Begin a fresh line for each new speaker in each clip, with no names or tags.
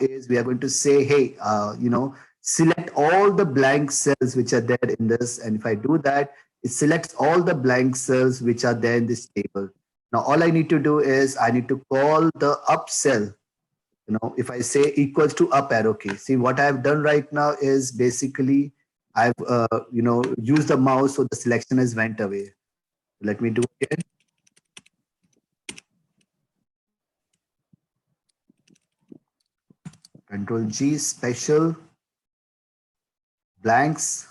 is we are going to say, hey, select all the blank cells which are there in this. And if I do that, it selects all the blank cells which are there in this table. Now, all I need to do is I need to call the up cell. If I say equals to up arrow key, see what I've done right now is basically I've, used the mouse so the selection has went away. Let me do it again. Control G, special, blanks,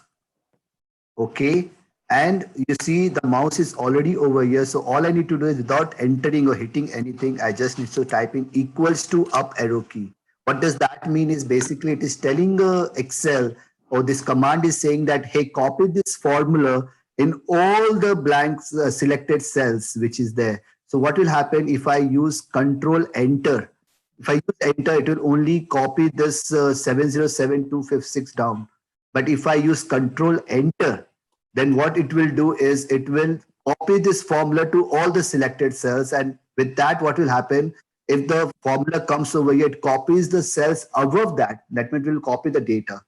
okay. And you see the mouse is already over here. So all I need to do is without entering or hitting anything, I just need to type in equals to up arrow key. What does that mean is basically it is telling Excel, or this command is saying that, hey, copy this formula in all the blanks selected cells, which is there. So what will happen if I use control enter? If I use enter, it will only copy this 707256 down. But if I use control enter, then what it will do is it will copy this formula to all the selected cells. And with that, what will happen? If the formula comes over here, it copies the cells above that. That means it will copy the data.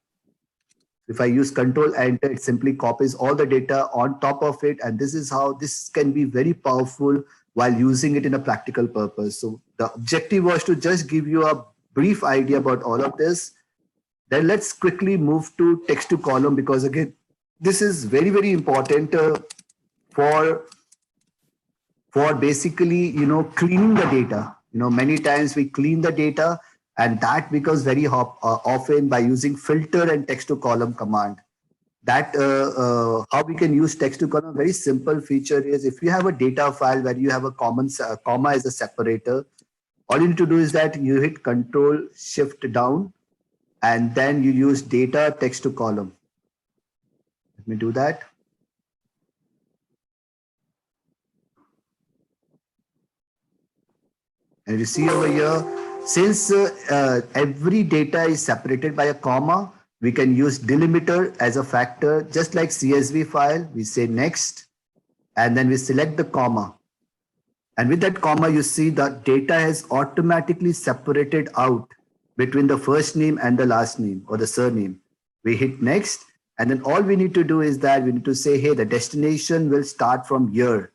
If I use control enter, it simply copies all the data on top of it. And this is how this can be very powerful while using it in a practical purpose. So the objective was to just give you a brief idea about all of this. Then let's quickly move to text to column, because again, this is very, very important for basically, cleaning the data. Many times we clean the data, and that becomes very often by using filter and text to column command. That how we can use text to column. Very simple feature is if you have a data file where you have a comma as a separator, all you need to do is that you hit Control Shift down, and then you use data text to column. Let me do that. And you see over here, since every data is separated by a comma, we can use delimiter as a factor. Just like CSV file, we say next, and then we select the comma. And with that comma, you see the data has automatically separated out between the first name and the last name or the surname. We hit next, and then all we need to do is that we need to say, hey, the destination will start from here.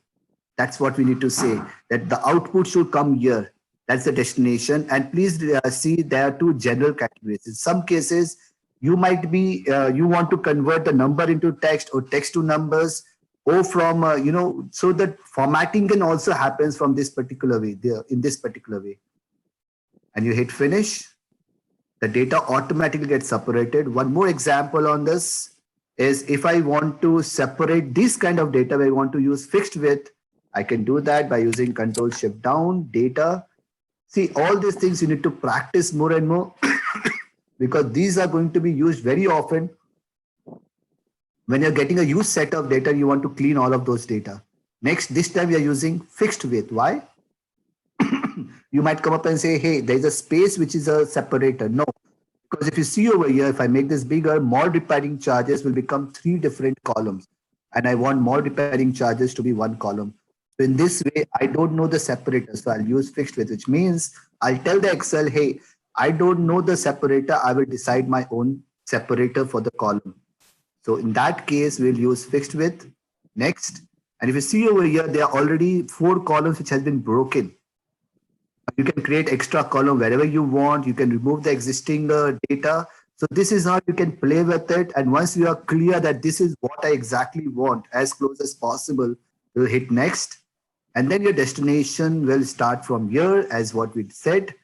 That's what we need to say, that the output should come here. That's the destination. And please see there are two general categories. In some cases, you might be, you want to convert the number into text or text to numbers, or from, so that formatting can also happens from this particular way, there in this particular way. And you hit finish. The data automatically gets separated. One more example on this is if I want to separate this kind of data where I want to use fixed width, I can do that by using Control Shift down, data. See, all these things you need to practice more and more because these are going to be used very often. When you're getting a huge set of data, you want to clean all of those data. Next, this time we are using fixed width. Why? You might come up and say, hey, there's a space which is a separator. No, because if you see over here, if I make this bigger, more repairing charges will become 3 different columns. And I want more repairing charges to be 1 column. So in this way, I don't know the separator. So I'll use fixed width, which means I'll tell the Excel, hey, I don't know the separator. I will decide my own separator for the column. So in that case, we'll use fixed width. Next. And if you see over here, there are already 4 columns which has been broken. You can create extra column wherever you want. You can remove the existing data. So this is how you can play with it. And once you are clear that this is what I exactly want, as close as possible, you'll hit next. And then your destination will start from here as what we said.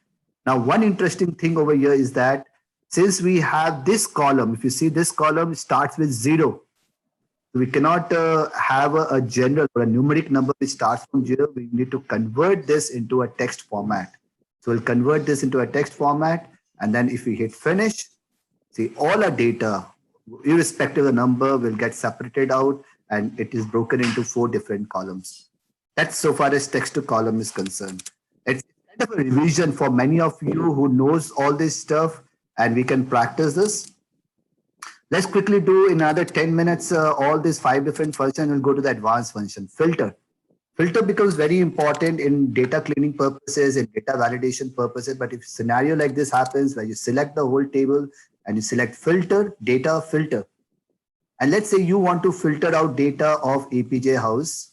Now, one interesting thing over here is that since we have this column, if you see this column starts with 0. We cannot have a general or a numeric number which starts from 0. We need to convert this into a text format. So we'll convert this into a text format. And then if we hit finish, see all our data, irrespective of the number, will get separated out and it is broken into 4 different columns. That's so far as text to column is concerned. It's kind of a revision for many of you who knows all this stuff, and we can practice this. Let's quickly do in another 10 minutes all these 5 different functions. We'll go to the advanced function. Filter. Filter becomes very important in data cleaning purposes and data validation purposes. But if a scenario like this happens where you select the whole table and you select filter, data filter, and let's say you want to filter out data of APJ house.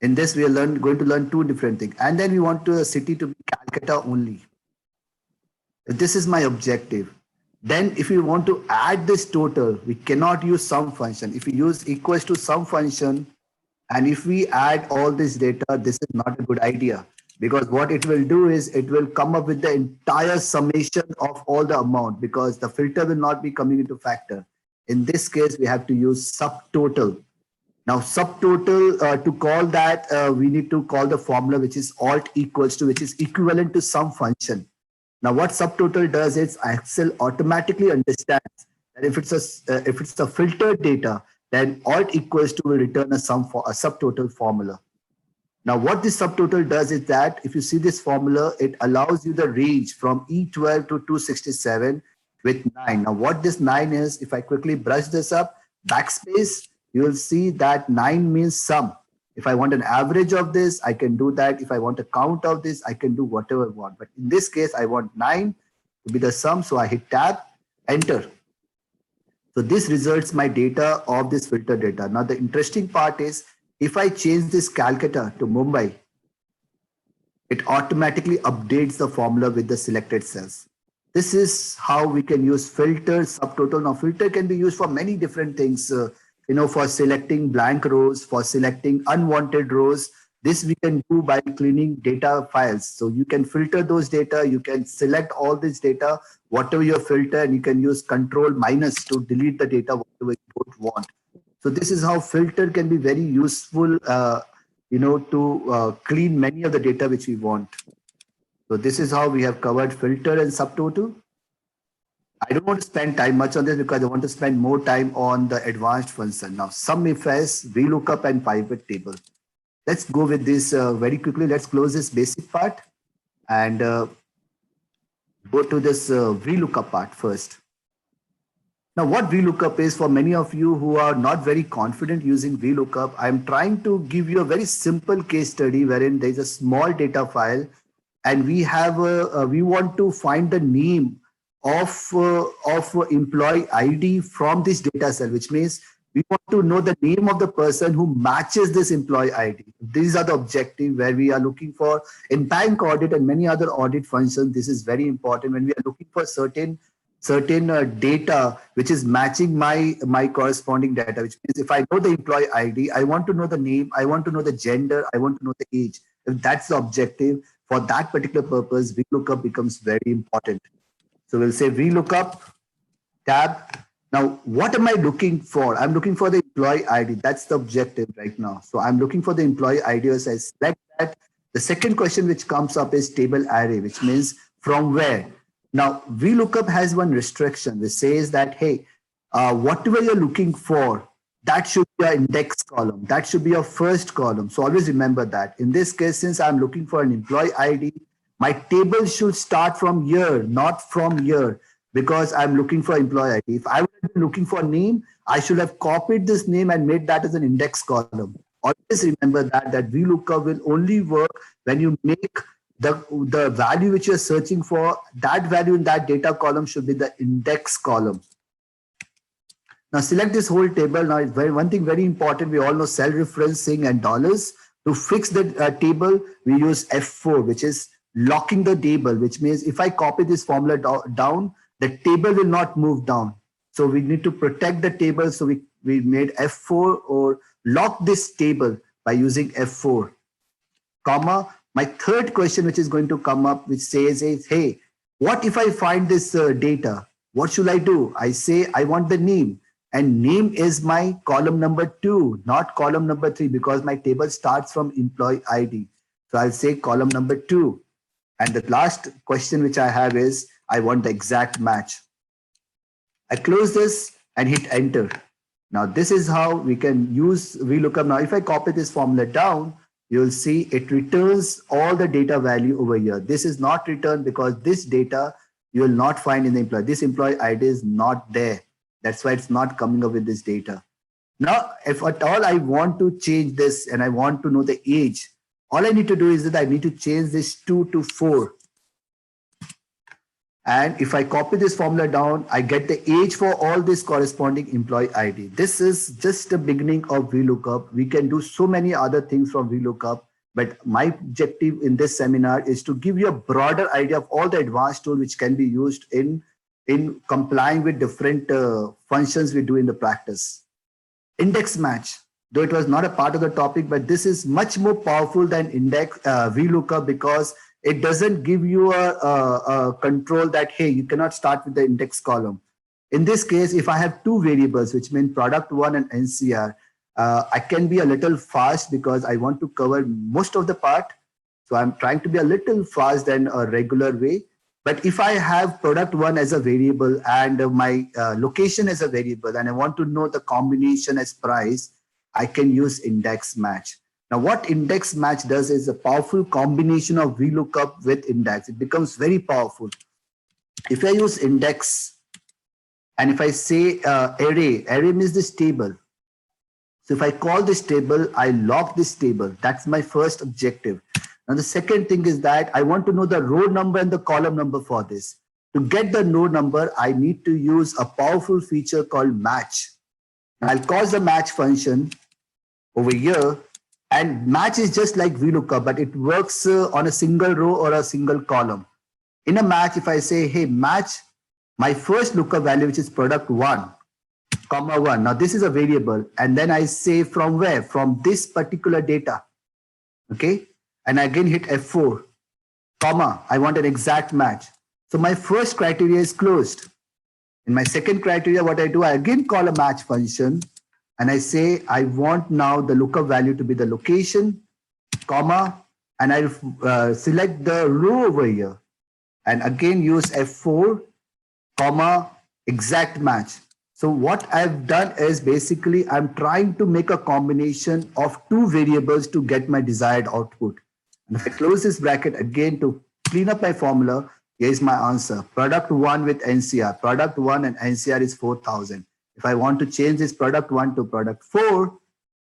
In this, we are going to learn two different things. And then we want a city to be Calcutta only. If this is my objective. Then if we want to add this total, we cannot use sum function. If we use equals to sum function, and if we add all this data, this is not a good idea, because what it will do is it will come up with the entire summation of all the amount, because the filter will not be coming into factor. In this case, we have to use subtotal. Now subtotal, to call that, we need to call the formula which is alt equals to, which is equivalent to sum function. Now what subtotal does is Excel automatically understands that if it's a filtered data, then alt equals to will return a subtotal formula. Now what this subtotal does is that if you see this formula, it allows you the range from E12 to 267 with 9. Now what this 9 is, if I quickly brush this up, backspace, you will see that 9 means sum. If I want an average of this, I can do that. If I want a count of this, I can do whatever I want. But in this case, I want 9 to be the sum. So I hit tab, enter. So this results my data of this filter data. Now the interesting part is, if I change this Calcutta to Mumbai, it automatically updates the formula with the selected cells. This is how we can use filter, subtotal. Now filter can be used for many different things. For selecting blank rows, for selecting unwanted rows. This we can do by cleaning data files. So you can filter those data, you can select all this data, whatever your filter, and you can use control minus to delete the data, whatever you don't want. So this is how filter can be very useful, to clean many of the data which we want. So this is how we have covered filter and subtotal. I don't want to spend time much on this because I want to spend more time on the advanced function. Now, sum ifs, VLOOKUP, and pivot table. Let's go with this very quickly. Let's close this basic part and go to this VLOOKUP part first. Now, what VLOOKUP is, for many of you who are not very confident using VLOOKUP, I'm trying to give you a very simple case study wherein there's a small data file and we want to find the name of employee ID from this data cell, which means we want to know the name of the person who matches this employee ID. These are the objective where we are looking for in bank audit and many other audit functions. This is very important when we are looking for certain data which is matching my corresponding data, which means if I know the employee ID, I want to know the name, I want to know the gender, I want to know the age. If that's the objective, for that particular purpose, VLOOKUP becomes very important. So we'll say VLOOKUP, tab. Now, what am I looking for? I'm looking for the employee ID. That's the objective right now. So I'm looking for the employee ID. As I select that, the second question which comes up is table array, which means from where. Now, VLOOKUP has one restriction which says that, hey, whatever you're looking for, that should be your index column. That should be your first column. So always remember that. In this case, since I'm looking for an employee ID, my table should start from here, not from here, because I'm looking for employee ID. If I were looking for a name, I should have copied this name and made that as an index column. Always remember that VLOOKUP will only work when you make the value which you're searching for, that value in that data column should be the index column. Now select this whole table. Now one thing very important, we all know cell referencing and dollars. To fix the table, we use F4, which is locking the table, which means if I copy this formula down, the table will not move down. So we need to protect the table. So we made F4 or lock this table by using F4, comma. My third question which is going to come up, which says, hey, what if I find this data? What should I do? I say I want the name, and name is my column number 2, not column number 3, because my table starts from employee ID. So I'll say column number 2. And the last question which I have is, I want the exact match. I close this and hit enter. Now this is how we can use VLOOKUP. Now if I copy this formula down, you'll see it returns all the data value over here. This is not returned because this data you will not find in the employee. This employee ID is not there. That's why it's not coming up with this data. Now, if at all I want to change this and I want to know the age, all I need to do is that I need to change this 2 to 4. And if I copy this formula down, I get the age for all this corresponding employee ID. This is just the beginning of VLOOKUP. We can do so many other things from VLOOKUP, but my objective in this seminar is to give you a broader idea of all the advanced tools which can be used in complying with different functions we do in the practice. Index match, though it was not a part of the topic, but this is much more powerful than index VLOOKUP because it doesn't give you a control that, hey, you cannot start with the index column. In this case, if I have two variables, which mean product one and NCR, I can be a little fast because I want to cover most of the part. So I'm trying to be a little fast than a regular way. But if I have product one as a variable and my location as a variable, and I want to know the combination as price, I can use index match. Now, what index match does is a powerful combination of VLOOKUP with index. It becomes very powerful. If I use index and if I say array means this table. So if I call this table, I lock this table. That's my first objective. Now, the second thing is that I want to know the row number and the column number for this. To get the row number, I need to use a powerful feature called match. I'll call the match function over here. And match is just like VLOOKUP, but it works on a single row or a single column. In a match, if I say, hey, match my first lookup value, which is product 1, comma 1. Now, this is a variable. And then I say from where? From this particular data. Okay. And again, hit F4, comma. I want an exact match. So my first criteria is closed. In my second criteria, what I do, I again call a match function. And I say, I want now the lookup value to be the location, comma, and I'll select the row over here. And again, use F4, comma, exact match. So what I've done is basically, I'm trying to make a combination of two variables to get my desired output. And if I close this bracket again to clean up my formula, here's my answer. Product 1 with NCR. Product 1 and NCR is 4,000. If I want to change this product 1 to product 4,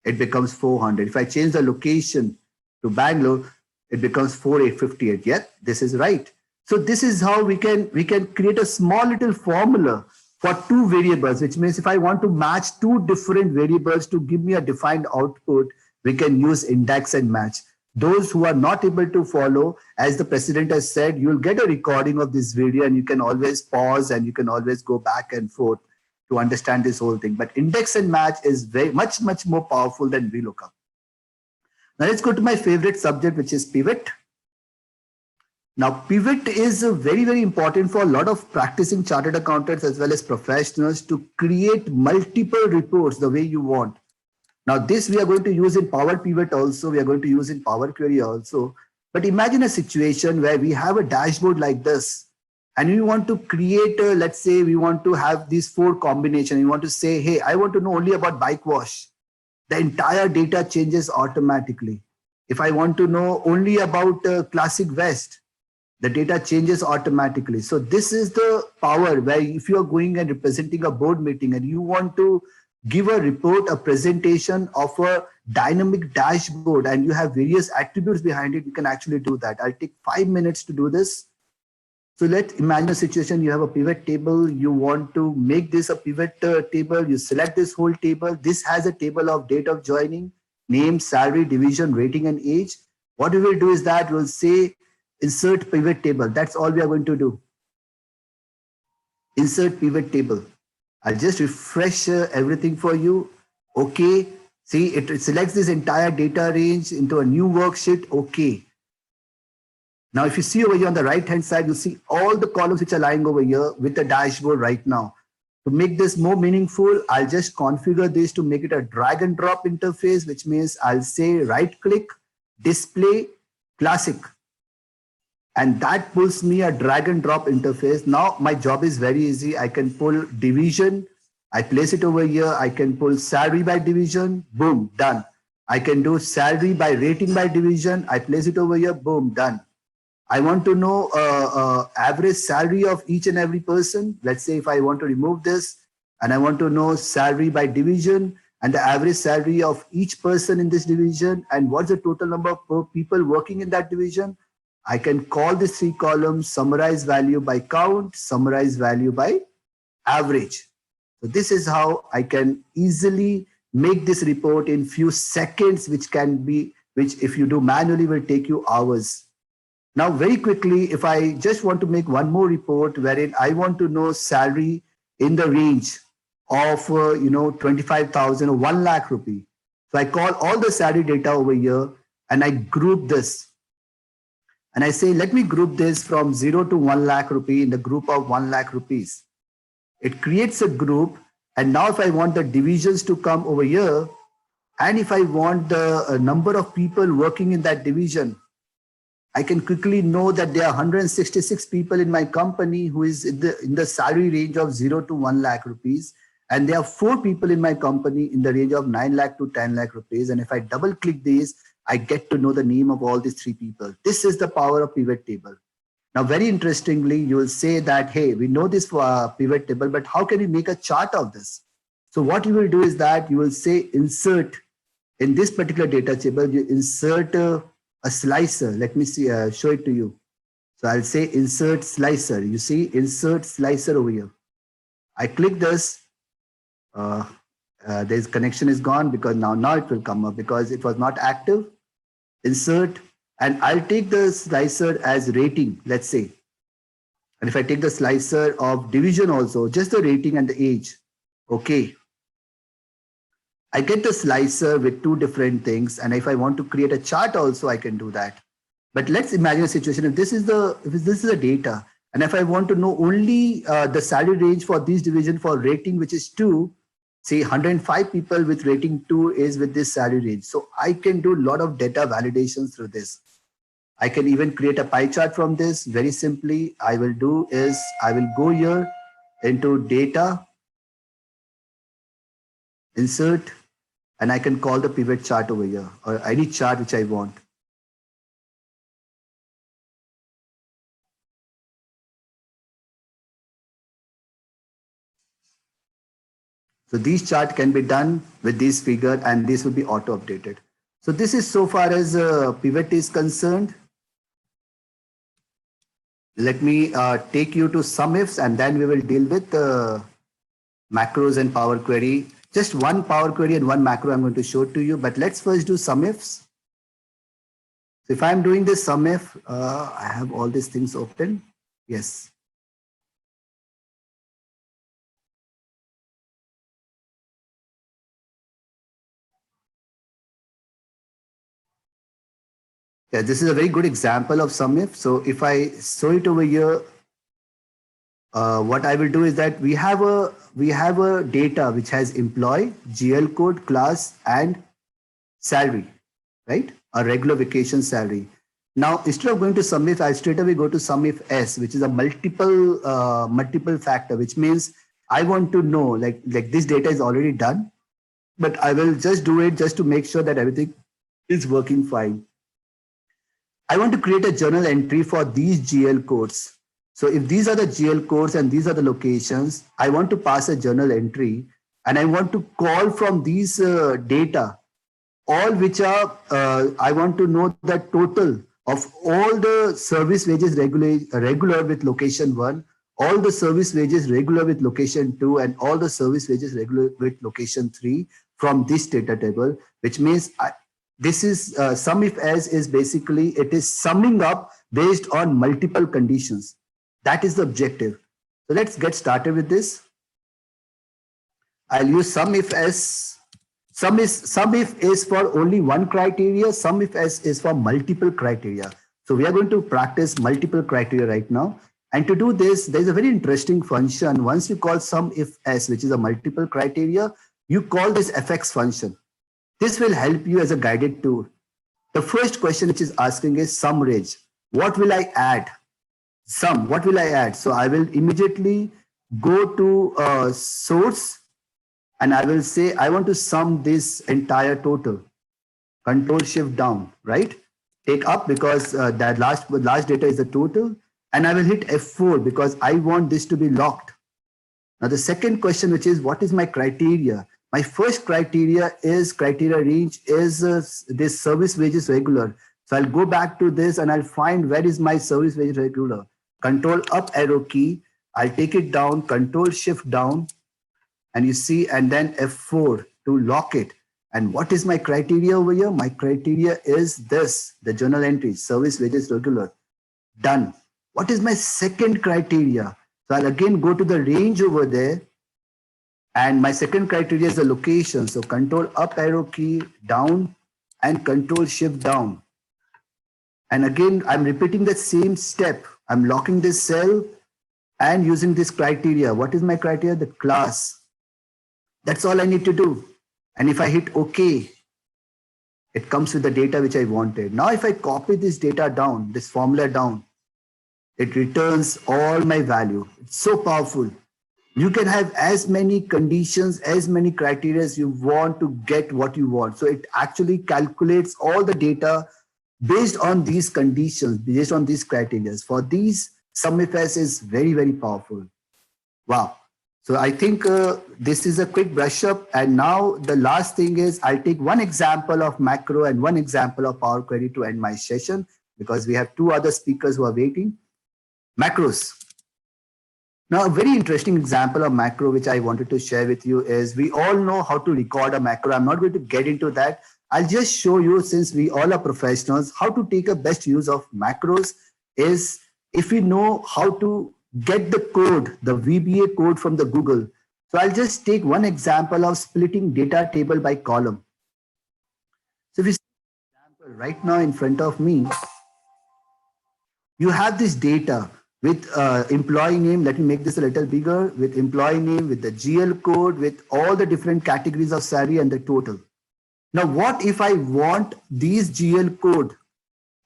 it becomes 400. If I change the location to Bangalore, it becomes 4858. Yeah, this is right. So this is how we can create a small little formula for two variables, which means if I want to match two different variables to give me a defined output, we can use index and match. Those who are not able to follow, as the president has said, you'll get a recording of this video and you can always pause and you can always go back and forth to understand this whole thing. But index and match is very much more powerful than VLOOKUP. Now let's go to my favorite subject, which is pivot. Now pivot is very important for a lot of practicing chartered accountants as well as professionals to create multiple reports the way you want. Now this we are going to use in Power Pivot also, we are going to use in Power Query also. But imagine a situation where we have a dashboard like this. And we want to create, let's say we want to have these 4 combinations. You want to say, hey, I want to know only about bike wash. The entire data changes automatically. If I want to know only about classic vest, the data changes automatically. So this is the power where if you are going and representing a board meeting and you want to give a report, a presentation of a dynamic dashboard and you have various attributes behind it, you can actually do that. I'll take 5 minutes to do this. So let's imagine a situation, you have a pivot table, you want to make this a pivot table, you select this whole table. This has a table of date of joining, name, salary, division, rating, and age. What we will do is that we'll say insert pivot table. That's all we are going to do. Insert pivot table. I'll just refresh everything for you. Okay. See, it selects this entire data range into a new worksheet. Okay. Now, if you see over here on the right-hand side, you'll see all the columns which are lying over here with the dashboard right now. To make this more meaningful, I'll just configure this to make it a drag and drop interface, which means I'll say right-click, display, classic. And that pulls me a drag and drop interface. Now, my job is very easy. I can pull division. I place it over here. I can pull salary by division. Boom, done. I can do salary by rating by division. I place it over here. Boom, done. I want to know average salary of each and every person. Let's say if I want to remove this and I want to know salary by division and the average salary of each person in this division, and what's the total number of people working in that division. I can call these three columns summarize value by count, summarize value by average. So this is how I can easily make this report in few seconds, which if you do manually will take you hours. Now, very quickly, if I just want to make one more report wherein I want to know salary in the range of 25,000 or 1 lakh rupee. So I call all the salary data over here and I group this. And I say, let me group this from 0 to 1 lakh rupee in the group of 1 lakh rupees. It creates a group. And now if I want the divisions to come over here, and if I want the number of people working in that division, I can quickly know that there are 166 people in my company who is in the salary range of 0 to 1 lakh rupees. And there are 4 people in my company in the range of 9 lakh to 10 lakh rupees. And if I double click these, I get to know the name of all these 3 people. This is the power of pivot table. Now, very interestingly, you will say that, hey, we know this pivot table, but how can we make a chart of this? So what you will do is that you will say insert in this particular data table, you insert a slicer. Let me see, show it to you. So I'll say insert slicer. You see insert slicer over here. I click this. This connection is gone because now it will come up because it was not active. Insert, and I'll take the slicer as rating, let's say. And if I take the slicer of division also, just the rating and the age. Okay. I get the slicer with 2 different things. And if I want to create a chart also, I can do that. But let's imagine a situation. If this is the data, and if I want to know only the salary range for this division for rating, which is 2, say 105 people with rating 2 is with this salary range. So I can do a lot of data validations through this. I can even create a pie chart from this. Very simply, I will do is I will go here into data, insert, and I can call the pivot chart over here or any chart which I want. So these chart can be done with this figure and this will be auto updated. So this is so far as pivot is concerned. Let me take you to some ifs and then we will deal with macros and Power Query. Just one Power Query and one macro I'm going to show to you, but let's first do some ifs. So if I'm doing this sum if, I have all these things open. Yes. Yeah, this is a very good example of sum if. So if I show it over here, what I will do is that we have a data which has employee, GL code, class, and salary, right? A regular vacation salary. Now, instead of going to sum if, I straight away go to sum if S, which is a multiple factor, which means I want to know like this data is already done, but I will just do it just to make sure that everything is working fine. I want to create a journal entry for these GL codes. So if these are the GL codes and these are the locations, I want to pass a journal entry and I want to call from these data, all which are, I want to know the total of all the service wages regular with location 1, all the service wages regular with location 2, and all the service wages regular with location 3 from this data table, which means this is sum if as is basically it is summing up based on multiple conditions. That is the objective. So let's get started with this. I'll use sum if as. Sum if is for only one criteria. Sum if as is for multiple criteria. So we are going to practice multiple criteria right now. And to do this, there's a very interesting function. Once you call sum if as, which is a multiple criteria, you call this fx function. This will help you as a guided tool. The first question which is asking is sum range. What will I add? Sum, what will I add? So I will immediately go to source and I will say, I want to sum this entire total. Control shift down, right? Take up because that last data is the total. And I will hit F4 because I want this to be locked. Now the second question, which is what is my criteria? My first criteria range is this service wages regular. So I'll go back to this and I'll find where is my service wages regular. Control up arrow key. I'll take it down, control shift down, and you see, and then F4 to lock it. And what is my criteria over here? My criteria is this, the journal entry, service wages regular. Done. What is my second criteria? So I'll again go to the range over there. And my second criteria is the location. So control up arrow key down and control shift down. And again, I'm repeating the same step. I'm locking this cell and using this criteria. What is my criteria? The class. That's all I need to do. And if I hit OK, it comes with the data which I wanted. Now, if I copy this data down, this formula down, it returns all my value. It's so powerful. You can have as many conditions, as many criteria as you want to get what you want. So it actually calculates all the data based on these conditions, based on these criteria. For these, SumIfS is very, very powerful. Wow. So I think this is a quick brush up. And now the last thing is I'll take one example of macro and one example of Power Query to end my session, because we have two other speakers who are waiting. Macros. Now, a very interesting example of macro which I wanted to share with you is we all know how to record a macro. I'm not going to get into that. I'll just show you, since we all are professionals, how to take a best use of macros is if we know how to get the code, the VBA code from the Google. So I'll just take one example of splitting data table by column. So if you see the example right now in front of me, you have this data with employee name. Let me make this a little bigger, with employee name, with the GL code, with all the different categories of salary and the total. Now, what if I want these GL code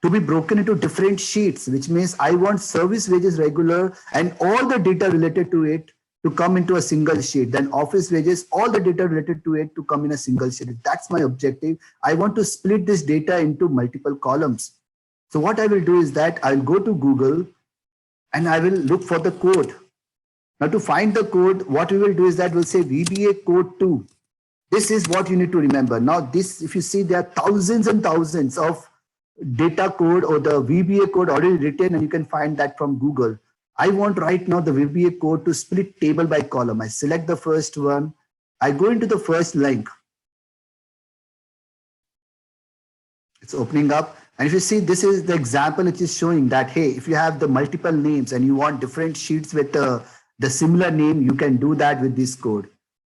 to be broken into different sheets, which means I want service wages regular and all the data related to it to come into a single sheet. Then office wages, all the data related to it to come in a single sheet. That's my objective. I want to split this data into multiple columns. So what I will do is that I'll go to Google and I will look for the code. Now to find the code, what we will do is that we'll say VBA code 2. This is what you need to remember. Now this, if you see, there are thousands and thousands of data code or the VBA code already written, and you can find that from Google. I want right now the VBA code to split table by column. I select the first one. I go into the first link. It's opening up. And if you see, this is the example which is showing that, hey, if you have the multiple names and you want different sheets with the similar name, you can do that with this code.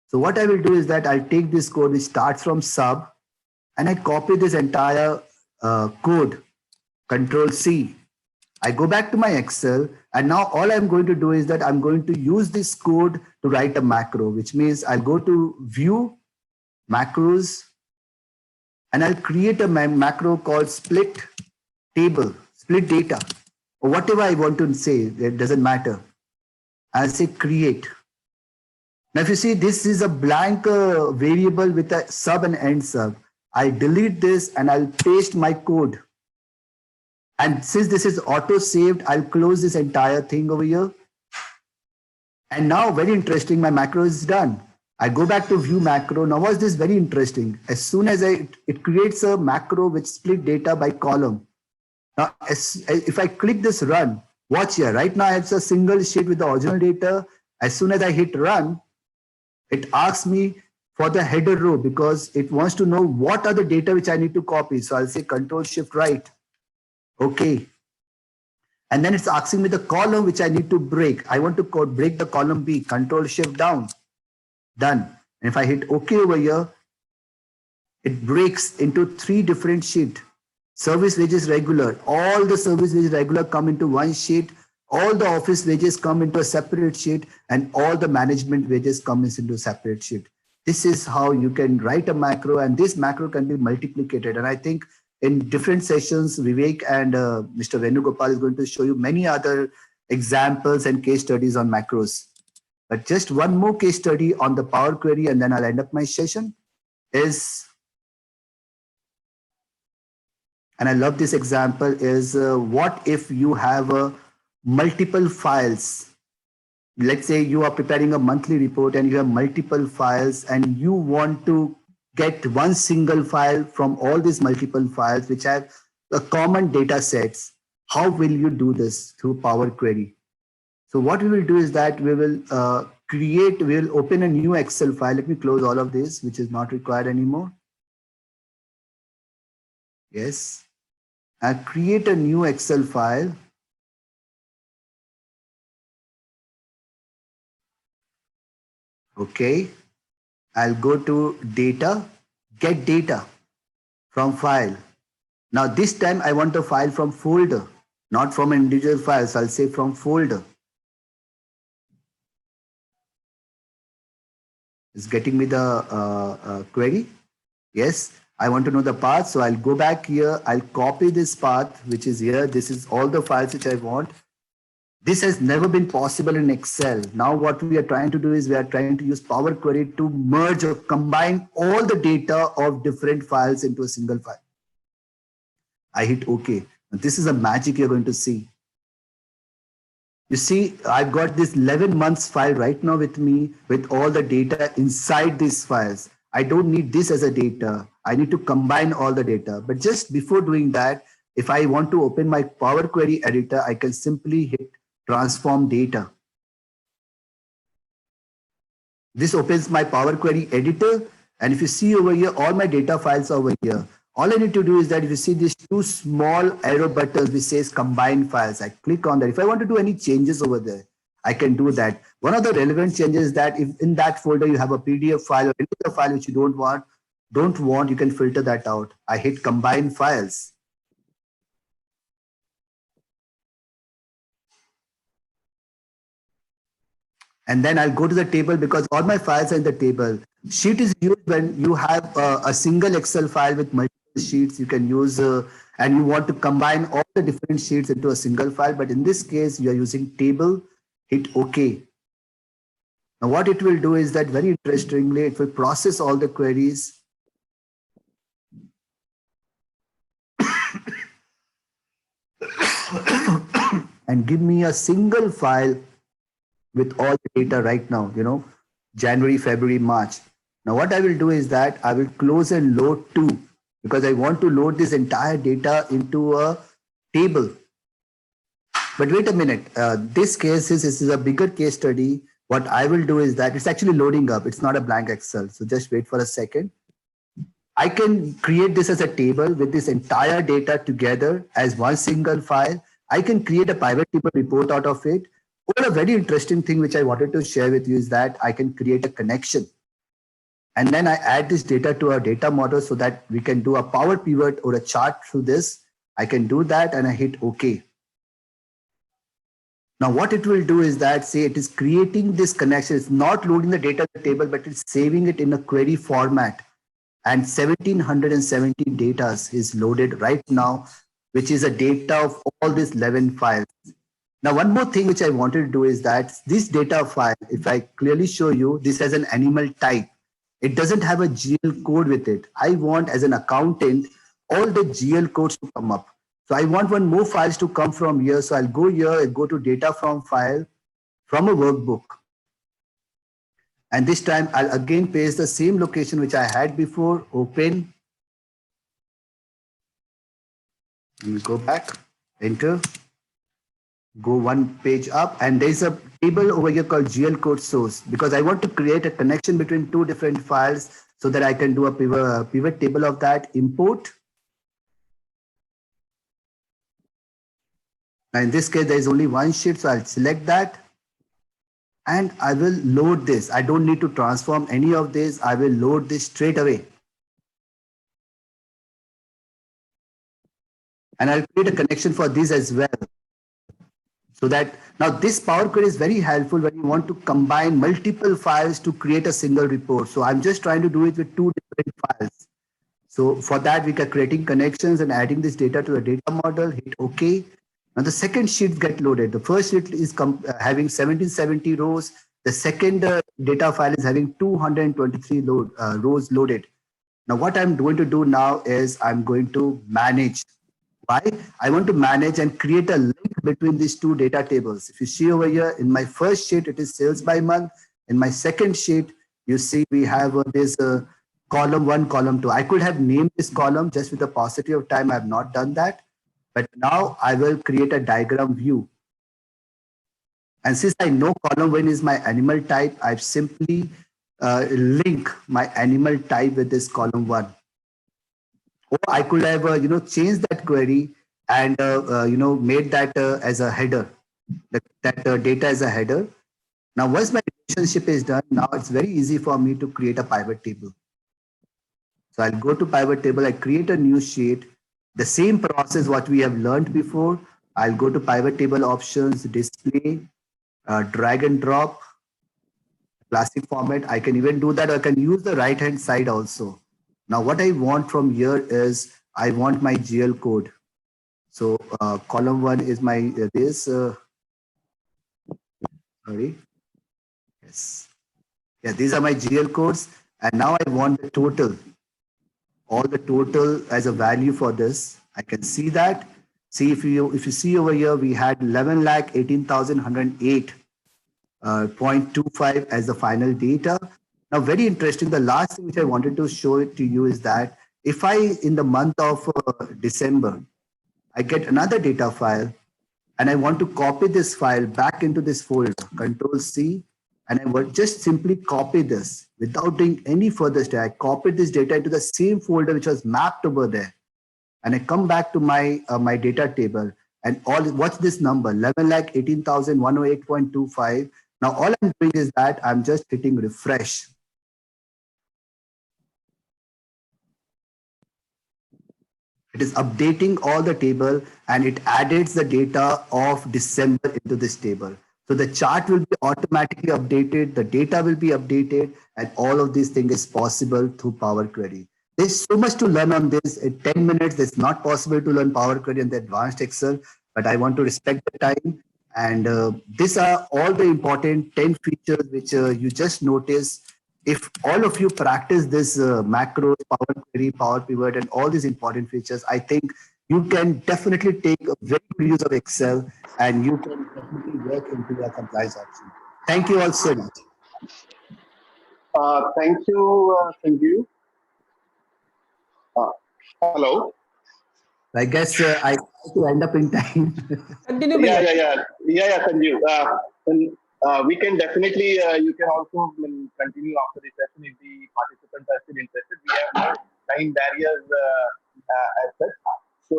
So what I will do is that I'll take this code which starts from sub and I copy this entire code, Control C. I go back to my Excel, and now all I'm going to do is that I'm going to use this code to write a macro, which means I'll go to View, Macros, and I'll create a macro called split table, split data, or whatever I want to say, it doesn't matter. I'll say create. Now, if you see, this is a blank variable with a sub and end sub. I'll delete this and I'll paste my code. And since this is auto saved, I'll close this entire thing over here. And now, very interesting, my macro is done. I go back to view macro. Now, what's this very interesting? As soon as it creates a macro which split data by column. Now, if I click this run, watch here. Right now, I have a single sheet with the original data. As soon as I hit run, it asks me for the header row because it wants to know what are the data which I need to copy. So I'll say Control Shift Right. Okay. And then it's asking me the column which I need to break. I want to break the column B, Control Shift Down. Done. And if I hit OK over here, it breaks into 3 different sheets. Service wages regular. All the service wages regular come into one sheet. All the office wages come into a separate sheet, and all the management wages come into a separate sheet. This is how you can write a macro, and this macro can be multiplicated. And I think in different sessions, Vivek and Mr. Venugopal is going to show you many other examples and case studies on macros. But just one more case study on the Power Query, and then I'll end up my session is, and I love this example, is what if you have multiple files let's say you are preparing a monthly report and you have multiple files and you want to get one single file from all these multiple files which have a common data sets. How will you do this? Through Power Query. So what we will do is that we will we will open a new Excel file. Let me close all of this, which is not required anymore. Yes. I'll create a new Excel file. Okay. I'll go to data, get data from file. Now this time I want the file from folder, not from an individual file. So I'll say from folder. It's getting me the query. Yes, I want to know the path. So I'll go back here. I'll copy this path, which is here. This is all the files which I want. This has never been possible in Excel. Now what we are trying to do is we are trying to use Power Query to merge or combine all the data of different files into a single file. I hit OK. This is a magic you're going to see. You see, I've got this 11 months file right now with me with all the data inside these files. I don't need this as a data. I need to combine all the data. But just before doing that, if I want to open my Power Query editor, I can simply hit transform data. This opens my Power Query editor. And if you see over here, all my data files are over here. All I need to do is that if you see these two small arrow buttons which says combine files, I click on that. If I want to do any changes over there, I can do that. One of the relevant changes is that if in that folder you have a PDF file or any other file which you don't want, you can filter that out. I hit combine files. And then I'll go to the table because all my files are in the table. Sheet is used when you have a single Excel file with multiple sheets. You can use and you want to combine all the different sheets into a single file. But in this case, you are using table. Hit OK. Now what it will do is that very interestingly, it will process all the queries. And give me a single file with all the data right now, January, February, March. Now what I will do is that I will close and load to, because I want to load this entire data into a table. But wait a minute, this is a bigger case study. What I will do is that it's actually loading up. It's not a blank Excel. So just wait for a second. I can create this as a table with this entire data together as one single file. I can create a pivot table report out of it. Or a very interesting thing which I wanted to share with you is that I can create a connection. And then I add this data to our data model so that we can do a power pivot or a chart through this. I can do that and I hit OK. Now what it will do is that, say, it is creating this connection. It's not loading the data table, but it's saving it in a query format. And 1770 data is loaded right now, which is a data of all these 11 files. Now, one more thing which I wanted to do is that this data file, if I clearly show you, this has an animal type. It doesn't have a GL code with it. I want, as an accountant, all the GL codes to come up. So I want one more files to come from here. So I'll go here and go to data from file from a workbook. And this time I'll again paste the same location which I had before, open. We'll go back, enter. Go one page up, and there's a table over here called GL code source, because I want to create a connection between two different files so that I can do a pivot table of that. Import. Now in this case, there is only one sheet, so I'll select that and I will load this. I don't need to transform any of this. I will load this straight away. And I'll create a connection for this as well. So that now this Power Query is very helpful when you want to combine multiple files to create a single report. So I'm just trying to do it with two different files. So for that, we are creating connections and adding this data to the data model, hit OK. Now the second sheet get loaded. The first sheet is having 1770 rows. The second data file is having 223 rows loaded. Now what I'm going to do now is I'm going to manage. Why? I want to manage and create a link between these two data tables. If you see over here, in my first sheet, it is sales by month. In my second sheet, you see we have this column 1, column 2. I could have named this column just with the paucity of time. I have not done that. But now I will create a diagram view. And since I know column 1 is my animal type, I've simply link my animal type with this column 1. Or I could have, changed that query and, made that as a header, that data as a header. Now, once my relationship is done, now it's very easy for me to create a pivot table. So I'll go to pivot table, I create a new sheet, the same process what we have learned before. I'll go to pivot table options, display, drag and drop, classic format. I can even do that. I can use the right hand side also. Now what I want from here is I want my GL code. So column 1 is my sorry. Yes. Yeah, these are my GL codes. And now I want the total, all the total as a value for this. I can see that. See, if you see over here, we had 11,18,108.25 as the final data. Now, very interesting. The last thing which I wanted to show it to you is that if I, in the month of December, I get another data file and I want to copy this file back into this folder, Control C, and I would just simply copy this without doing any further step. I copied this data into the same folder which was mapped over there. And I come back to my my data table and what's this number? 11,18,108.25. Now all I'm doing is that I'm just hitting refresh. It is updating all the table and it adds the data of December into this table. So the chart will be automatically updated, the data will be updated, and all of these things is possible through Power Query. There's so much to learn on this. In 10 minutes, it's not possible to learn Power Query and the advanced Excel, but I want to respect the time. And these are all the important 10 features which you just notice. If all of you practice this macros, Power Query, Power Pivot, and all these important features, I think you can definitely take a very good use of Excel and you can definitely work into your compliance option. Thank you all so much.
Thank you, Sanjib. Hello.
I guess I have to end up in time.
Continue.
Yeah, Sanjib. We can definitely, you can also continue after the session if the participants are still interested. We have no time barriers as such. So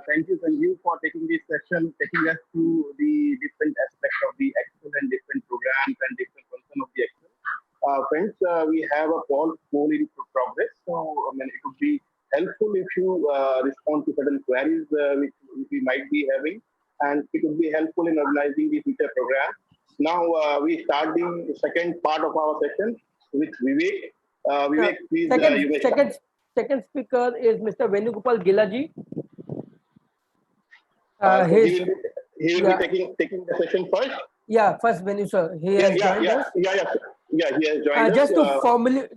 thank you, Sanjib, for taking this session, taking us through the different aspects of the Excel and different programs and different functions of the Excel. Friends, we have a poll in progress. So it would be helpful if you respond to certain queries which we might be having, and it would be helpful in organizing the future program. Now we start the second part of our session with Vivek. Vivek, please.
Second speaker is Mr. Venugopal Gella ji.
He will be taking the session first.
Yeah, first Venu sir. He has joined us.
He has joined us.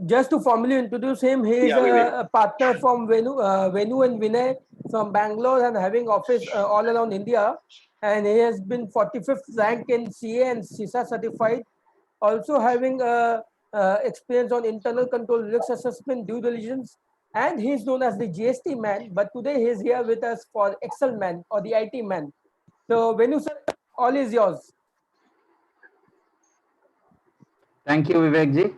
Just to formally introduce him, he is a partner from Venu and Vinay from Bangalore and having office all around India. And he has been 45th rank in CA and CISA certified. Also having experience on internal control, risk assessment, due diligence. And he is known as the GST man. But today he is here with us for Excel man or the IT man. So Venu sir, all is yours.
Thank you, Vivek ji.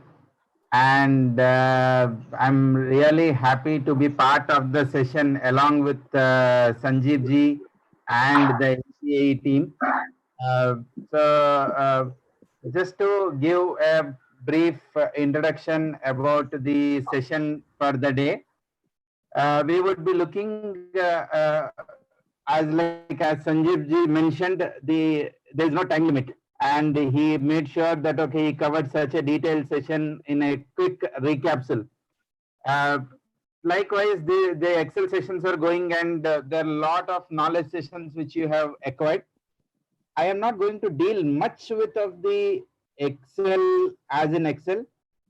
And I'm really happy to be part of the session along with Sanjib ji and the ACAE team. Just to give a brief introduction about the session for the day, we would be looking as Sanjib ji mentioned, there is no time limit. And he made sure that, okay, he covered such a detailed session in a quick recapsule. Likewise, the Excel sessions are going and there are a lot of knowledge sessions which you have acquired. I am not going to deal much with of the Excel as in Excel.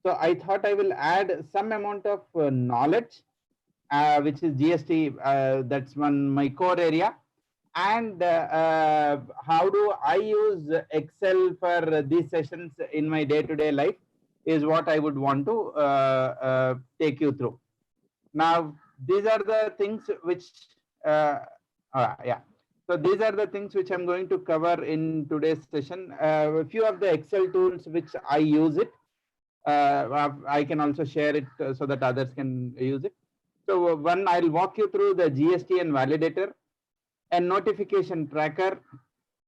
So I thought I will add some amount of knowledge, which is GST, that's my core area. and how do I use Excel for these sessions in my day-to-day life is what I would want to take you through. Now, these are the things which, yeah. So these are the things which I'm going to cover in today's session. A few of the Excel tools which I use it. I can also share it so that others can use it. So one, I'll walk you through the GST and validator, a notification tracker.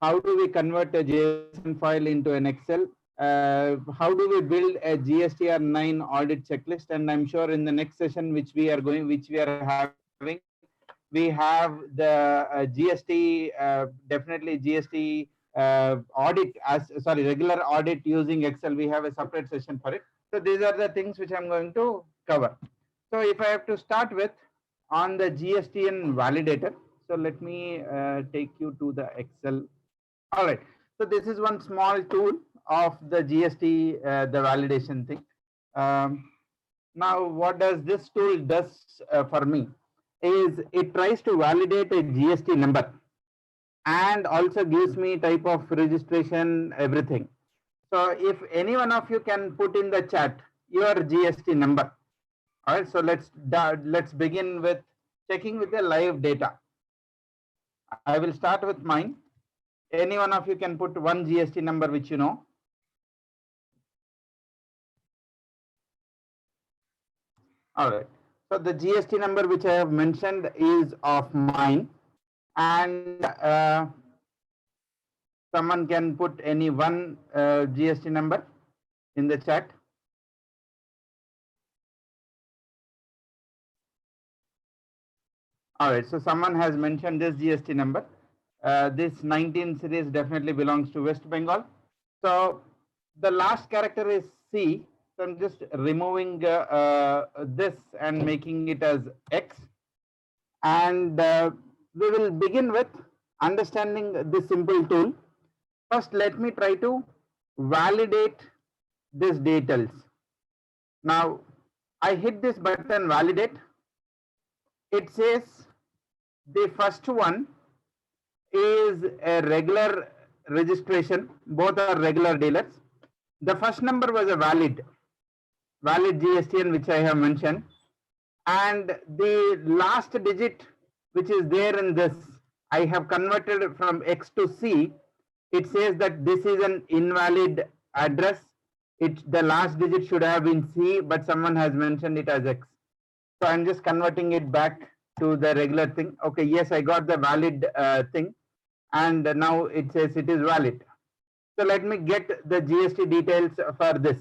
How do we convert a JSON file into an Excel? How do we build a GSTR 9 audit checklist? And I'm sure in the next session, which we are having, we have the GST, definitely GST audit regular audit using Excel. We have a separate session for it. So these are the things which I'm going to cover. So if I have to start with on the GST and validator, so let me take you to the Excel. All right. So this is one small tool of the GST, the validation thing. Now, what does this tool does for me is it tries to validate a GST number and also gives me type of registration, everything. So if any one of you can put in the chat your GST number. All right. So let's begin with checking with the live data. I will start with mine. Any one of you can put one GST number which you know. All right. So the GST number which I have mentioned is of mine, and someone can put any one GST number in the chat. All right. So someone has mentioned this GST number. This 19 series definitely belongs to West Bengal. So the last character is C. So I'm just removing this and making it as X. And we will begin with understanding this simple tool. First, let me try to validate these details. Now, I hit this button, validate. It says the first one is a regular registration. Both are regular dealers. The first number was a valid GSTN, which I have mentioned. And the last digit, which is there in this, I have converted from X to C. It says that this is an invalid address. The last digit should have been C, but someone has mentioned it as X. So I'm just converting it back to the regular thing. Okay, yes, I got the valid thing. And now it says it is valid. So let me get the GST details for this.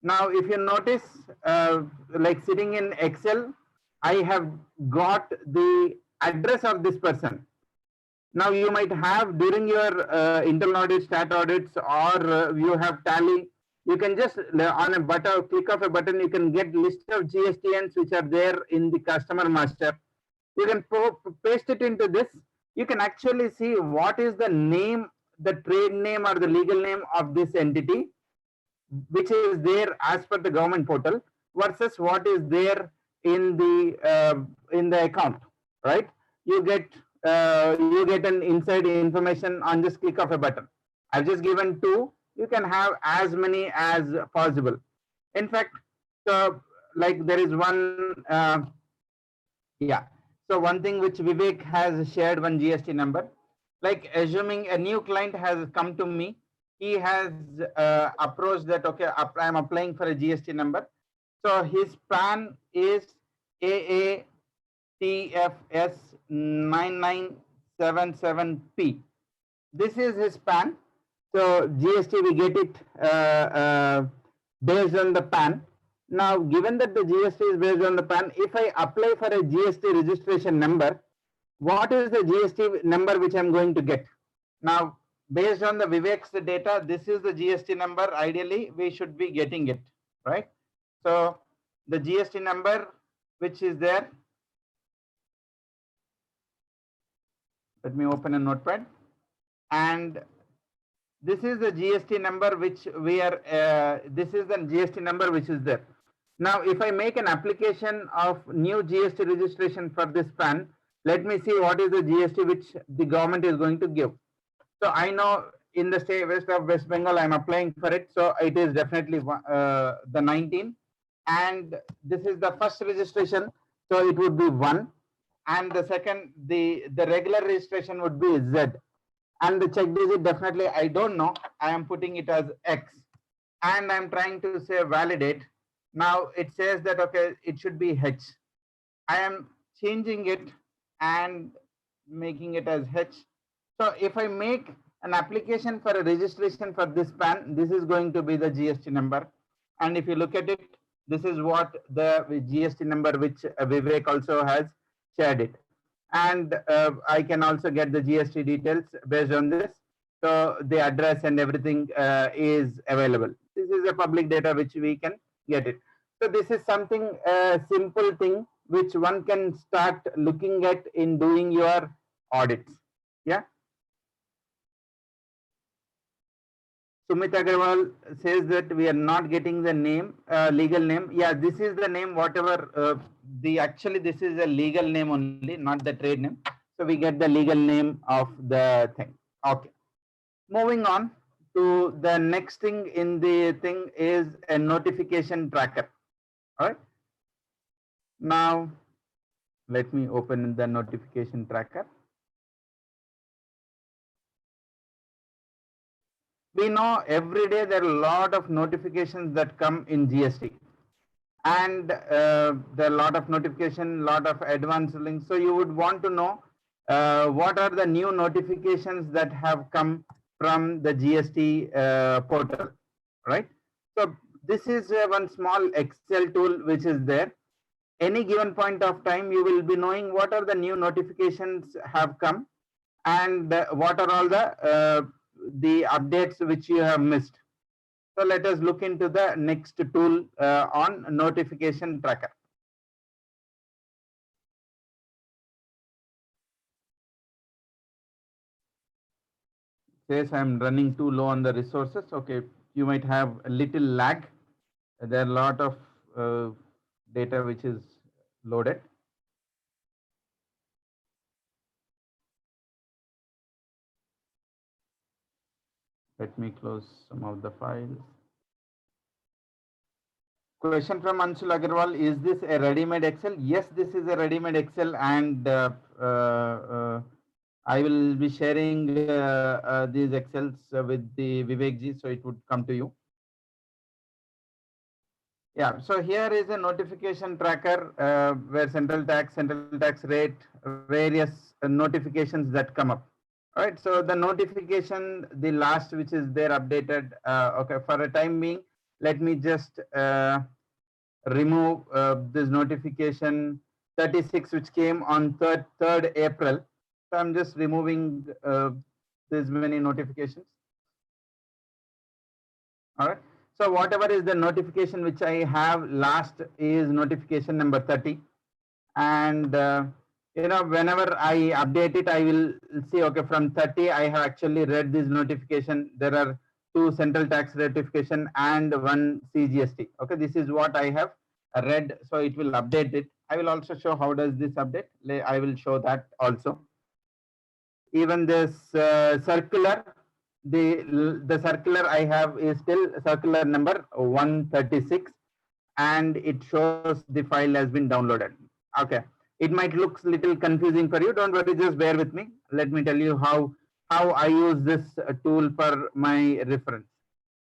Now, if you notice, like sitting in Excel, I have got the address of this person. Now, you might have during your internal audit, stat audits, or you have tally, you can just on a button, click of a button, you can get list of GSTNs which are there in the customer master. You can paste it into this. You can actually see what is the name, the trade name or the legal name of this entity, which is there as per the government portal versus what is there in the account, right? You get an inside information on this click of a button. I've just given 2. You can have as many as possible. In fact, so like there is one, yeah. So one thing which Vivek has shared, one GST number, like assuming a new client has come to me, he has approached that, okay, I'm applying for a GST number. So his PAN is AATFS 9977P. This is his PAN. So GST, we get it based on the PAN. Now, given that the GST is based on the PAN, if I apply for a GST registration number, what is the GST number which I'm going to get? Now, based on the Vivek's data, this is the GST number. Ideally, we should be getting it, right? So the GST number which is there, let me open a notepad, and this is the GST number which we are, this is the GST number which is there. Now, if I make an application of new GST registration for this PAN, Let me see what is the GST which the government is going to give. So I know in the state West Bengal, I'm applying for it. So it is definitely the 19. And this is the first registration. So it would be 1. And the second, the regular registration would be Z. And the check digit, definitely, I don't know. I am putting it as X. And I'm trying to say validate. Now it says that, okay, it should be H. I am changing it and making it as H. So if I make an application for a registration for this PAN, this is going to be the GST number. And if you look at it, this is what the GST number which Vivek also has shared it. And I can also get the GST details based on this. So the address and everything is available. This is a public data which we can get it. So this is something, simple thing which one can start looking at in doing your audits. Yeah. Sumit Agarwal says that we are not getting the name, legal name. Yeah, this is the name, whatever actually this is a legal name only, not the trade name. So we get the legal name of the thing. Okay. Moving on to the next thing in the thing is a notification tracker. All right. Now, let me open the notification tracker. We know every day there are a lot of notifications that come in GST, and there are a lot of notification, lot of advanced links. So you would want to know what are the new notifications that have come from the GST portal, right? So this is one small Excel tool which is there. Any given point of time, you will be knowing what are the new notifications have come and what are all the updates which you have missed. So let us look into the next tool on notification tracker. Says I'm running too low on the resources. Okay, you might have a little lag. There are a lot of data which is loaded. Let me close some of the files. Question from Anshul Agarwal, is this a ready-made Excel? Yes, this is a ready-made Excel, and I will be sharing these Excels with the Vivek ji, so it would come to you. Yeah, so here is a notification tracker where central tax rate, various notifications that come up. All right, so the notification, the last which is there updated, okay, for a time being, let me just remove this notification 36 which came on 3rd April. So I'm just removing this many notifications. All right. So whatever is the notification which I have last is notification number 30. And you know, whenever I update it, I will see, okay, from 30, I have actually read this notification. There are 2 central tax notification and 1 CGST. Okay, this is what I have read. So it will update it. I will also show how does this update. I will show that also. Even this circular, the circular I have is still circular number 136, and it shows the file has been downloaded. Okay, it might look little confusing for you. Don't worry, just bear with me. Let me tell you how I use this tool for my reference.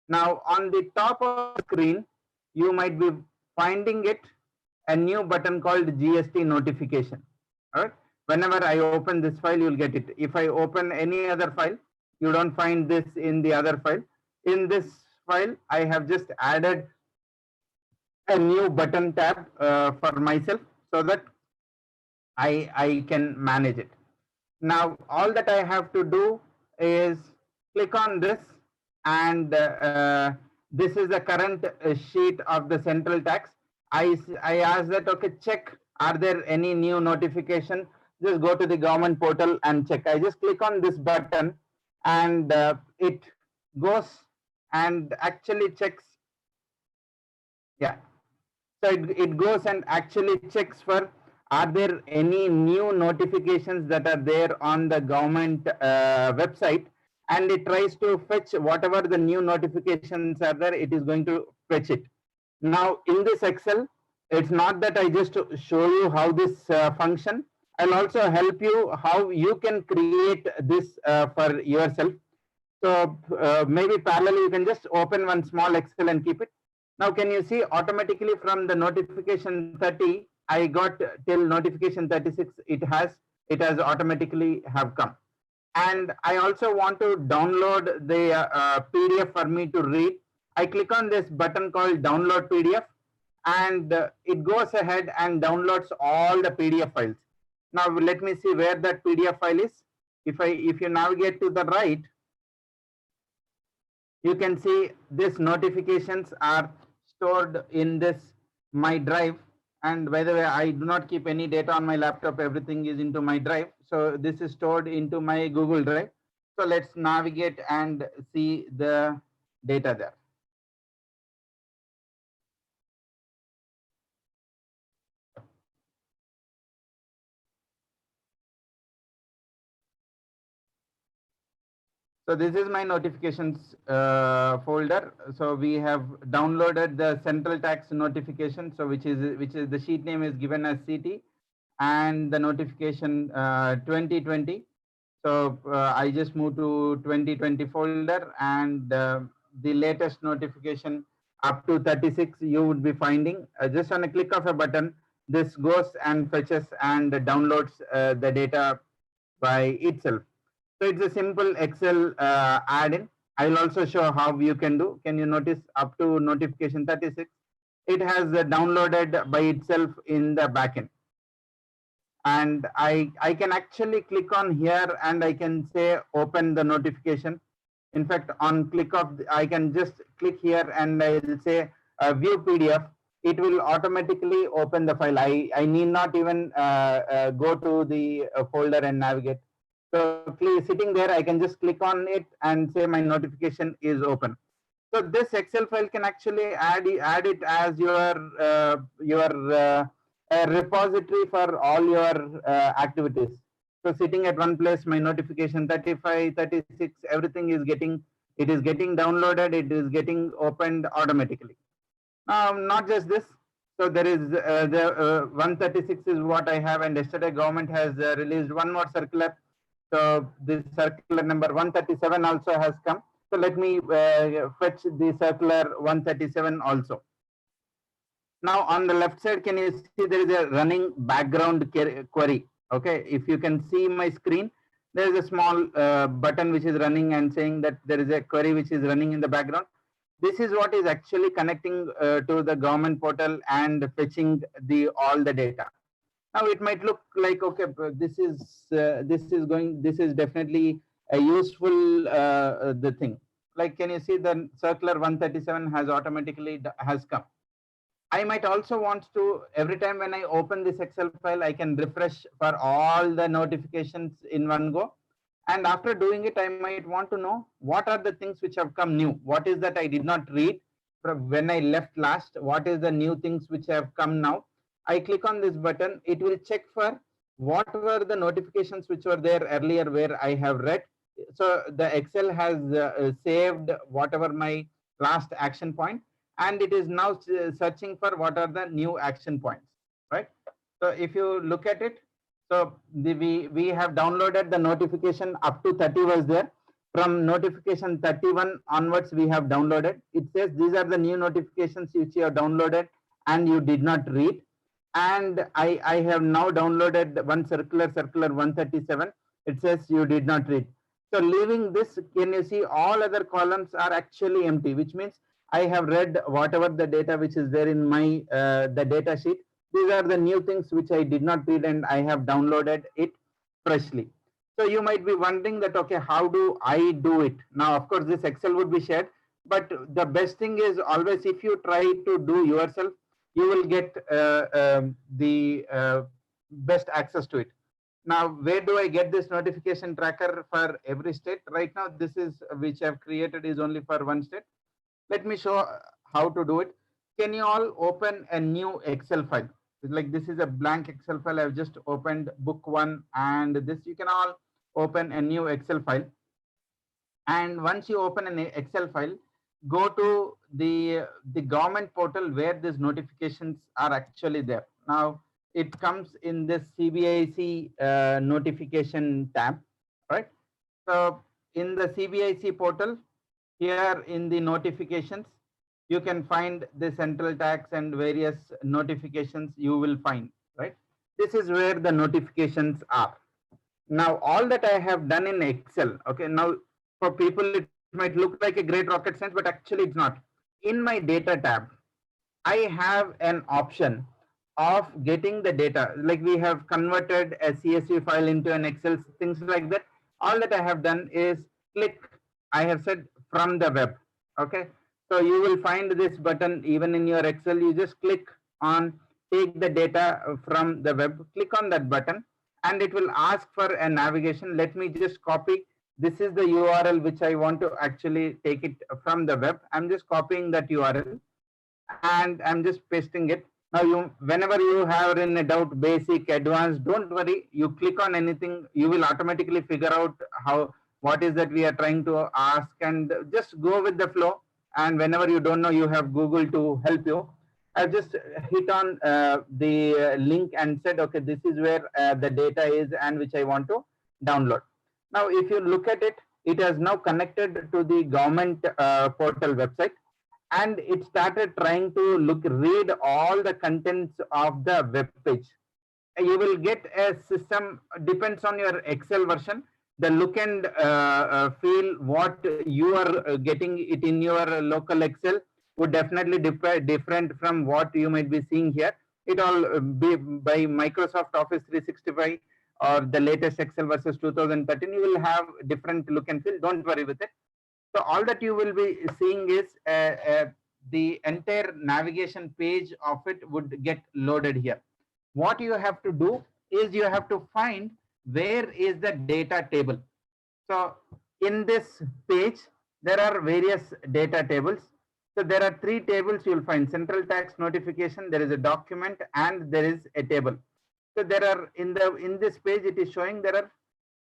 Now on the top of the screen, you might be finding it a new button called GST notification. All right. Whenever I open this file, you'll get it. If I open any other file, you don't find this in the other file. In this file, I have just added a new button tab for myself so that I can manage it. Now, all that I have to do is click on this, and this is the current sheet of the central tax. I ask that, okay, check, are there any new notification? Just go to the government portal and check. I just click on this button, and it goes and actually checks. Yeah. So it goes and actually checks for are there any new notifications that are there on the government website, and it tries to fetch whatever the new notifications are there, it is going to fetch it. Now in this Excel, it's not that I just show you how this function. I'll also help you how you can create this for yourself. So maybe parallelly you can just open one small Excel and keep it. Now can you see automatically from the notification 30, I got till notification 36, it has automatically have come. And I also want to download the PDF for me to read. I click on this button called download PDF, and it goes ahead and downloads all the PDF files. Now let me see where that PDF file is. If you navigate to the right, you can see these notifications are stored in this my drive. And by the way, I do not keep any data on my laptop. Everything is into my drive. So this is stored into my Google Drive. So let's navigate and see the data there. So this is my notifications folder. So we have downloaded the central tax notification. So which is the sheet name is given as CT, and the notification 2020. So I just moved to 2020 folder, and the latest notification up to 36 you would be finding just on a click of a button. This goes and fetches and downloads the data by itself. So it's a simple Excel add-in. I will also show how you can do. Can you notice up to notification 36, it has downloaded by itself in the backend. And I can actually click on here and I can say open the notification. In fact, on click of, I can just click here and I will say view PDF. It will automatically open the file. I need not even go to the folder and navigate. So sitting there, I can just click on it and say my notification is open. So this Excel file can actually add it as your repository for all your activities. So sitting at one place, my notification 35, 36, everything is getting downloaded. It is getting opened automatically. Not just this. So there is the 136 is what I have, and yesterday government has released one more circular. So this circular number 137 also has come. So let me fetch the circular 137 also. Now on the left side, can you see there is a running background query? Okay, if you can see my screen, there is a small button which is running and saying that there is a query which is running in the background. This is what is actually connecting to the government portal and fetching all the data. Now it might look like, okay, this is definitely a useful the thing. Like, can you see the circular 137 has automatically has come. I might also want to, every time when I open this Excel file, I can refresh for all the notifications in one go. And after doing it, I might want to know what are the things which have come new. What is that I did not read from when I left last? What is the new things which have come now? I click on this button. It will check for what were the notifications which were there earlier where I have read. So the Excel has saved whatever my last action point, and it is now searching for what are the new action points, right? So if you look at it, so we have downloaded the notification up to 30 was there. From notification 31 onwards, we have downloaded. It says these are the new notifications which you have downloaded and you did not read. And I have now downloaded one circular 137. It says you did not read. So leaving this, can you see all other columns are actually empty, which means I have read whatever the data which is there in my the data sheet. These are the new things which I did not read and I have downloaded it freshly. So you might be wondering that, okay, how do I do it? Now, of course, this Excel would be shared, but the best thing is always if you try to do yourself, you will get the best access to it. Now, where do I get this notification tracker for every state? Right now, this is which I've created is only for one state. Let me show how to do it. Can you all open a new Excel file? Like this is a blank Excel file. I've just opened book 1, and this you can all open a new Excel file. And once you open an Excel file, go to the government portal where these notifications are actually there. Now it comes in this CBIC notification tab, right? So in the CBIC portal, here in the notifications, you can find the central tax and various notifications you will find, right? This is where the notifications are. Now, all that I have done in Excel, okay, now for people, it might look like a great rocket science, but actually it's not. In my data tab, I have an option of getting the data, like we have converted a CSV file into an Excel, things like that. All that I have done is click, I have said from the web, okay. So you will find this button even in your Excel. You just click on take the data from the web, click on that button, and it will ask for a navigation. Let me just copy. This is the URL which I want to actually take it from the web. I'm just copying that URL and I'm just pasting it. Now whenever you have in a doubt, basic, advanced, don't worry. You click on anything, you will automatically figure out what is that we are trying to ask, and just go with the flow. And whenever you don't know, you have Google to help you. I've just hit on the link and said, okay, this is where the data is and which I want to download. Now, if you look at it, it has now connected to the government portal website, and it started trying to read all the contents of the web page. You will get a system, depends on your Excel version, the look and feel what you are getting it in your local Excel would definitely different from what you might be seeing here. It all be by Microsoft Office 365 or the latest Excel versus 2013. You will have different look and feel. Don't worry with it. So all that you will be seeing is the entire navigation page of it would get loaded here. What you have to do is you have to find where is the data table. So in this page, there are various data tables. So there are 3 tables you will find: central tax notification, there is a document, and there is a table. So there are in this page it is showing there are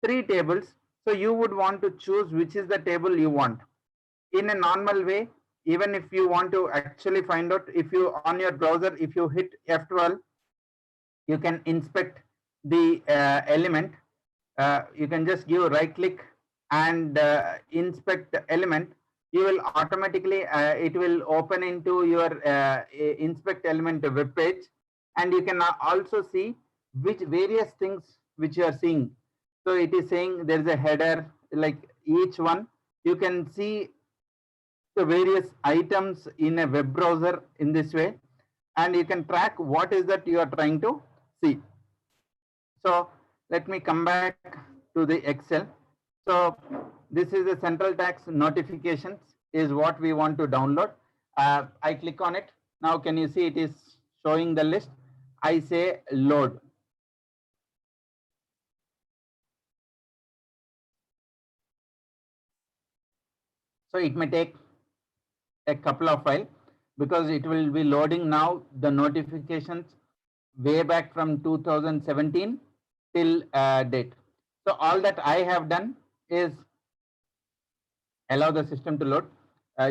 3 tables. So you would want to choose which is the table you want. In a normal way, even if you want to actually find out, if you on your browser, if you hit F12, you can inspect the element. You can just give right click and inspect the element. You will automatically, it will open into your inspect element web page, and you can also see which various things which you are seeing. So it is saying there is a header, like each one you can see the various items in a web browser in this way, and you can track what is that you are trying to see. So let me come back to the Excel. So this is the central tax notifications is what we want to download. I click on it. Now can you see it is showing the list? I say load. So it may take a couple of files because it will be loading now the notifications way back from 2017 till date. So all that I have done is allow the system to load.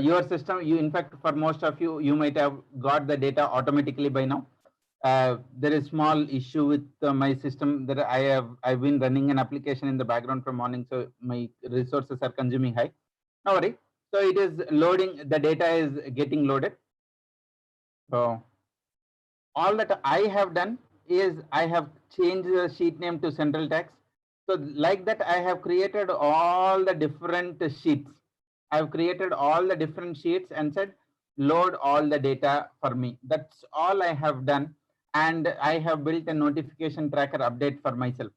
Your system, in fact, for most of you, you might have got the data automatically by now. There is small issue with my system that I've been running an application in the background from morning, so my resources are consuming high. No worry. So it is loading, the data is getting loaded. So all that I have done is I have changed the sheet name to central tax. So like that, I have created all the different sheets. I've created all the different sheets and said, load all the data for me. That's all I have done. And I have built a notification tracker update for myself.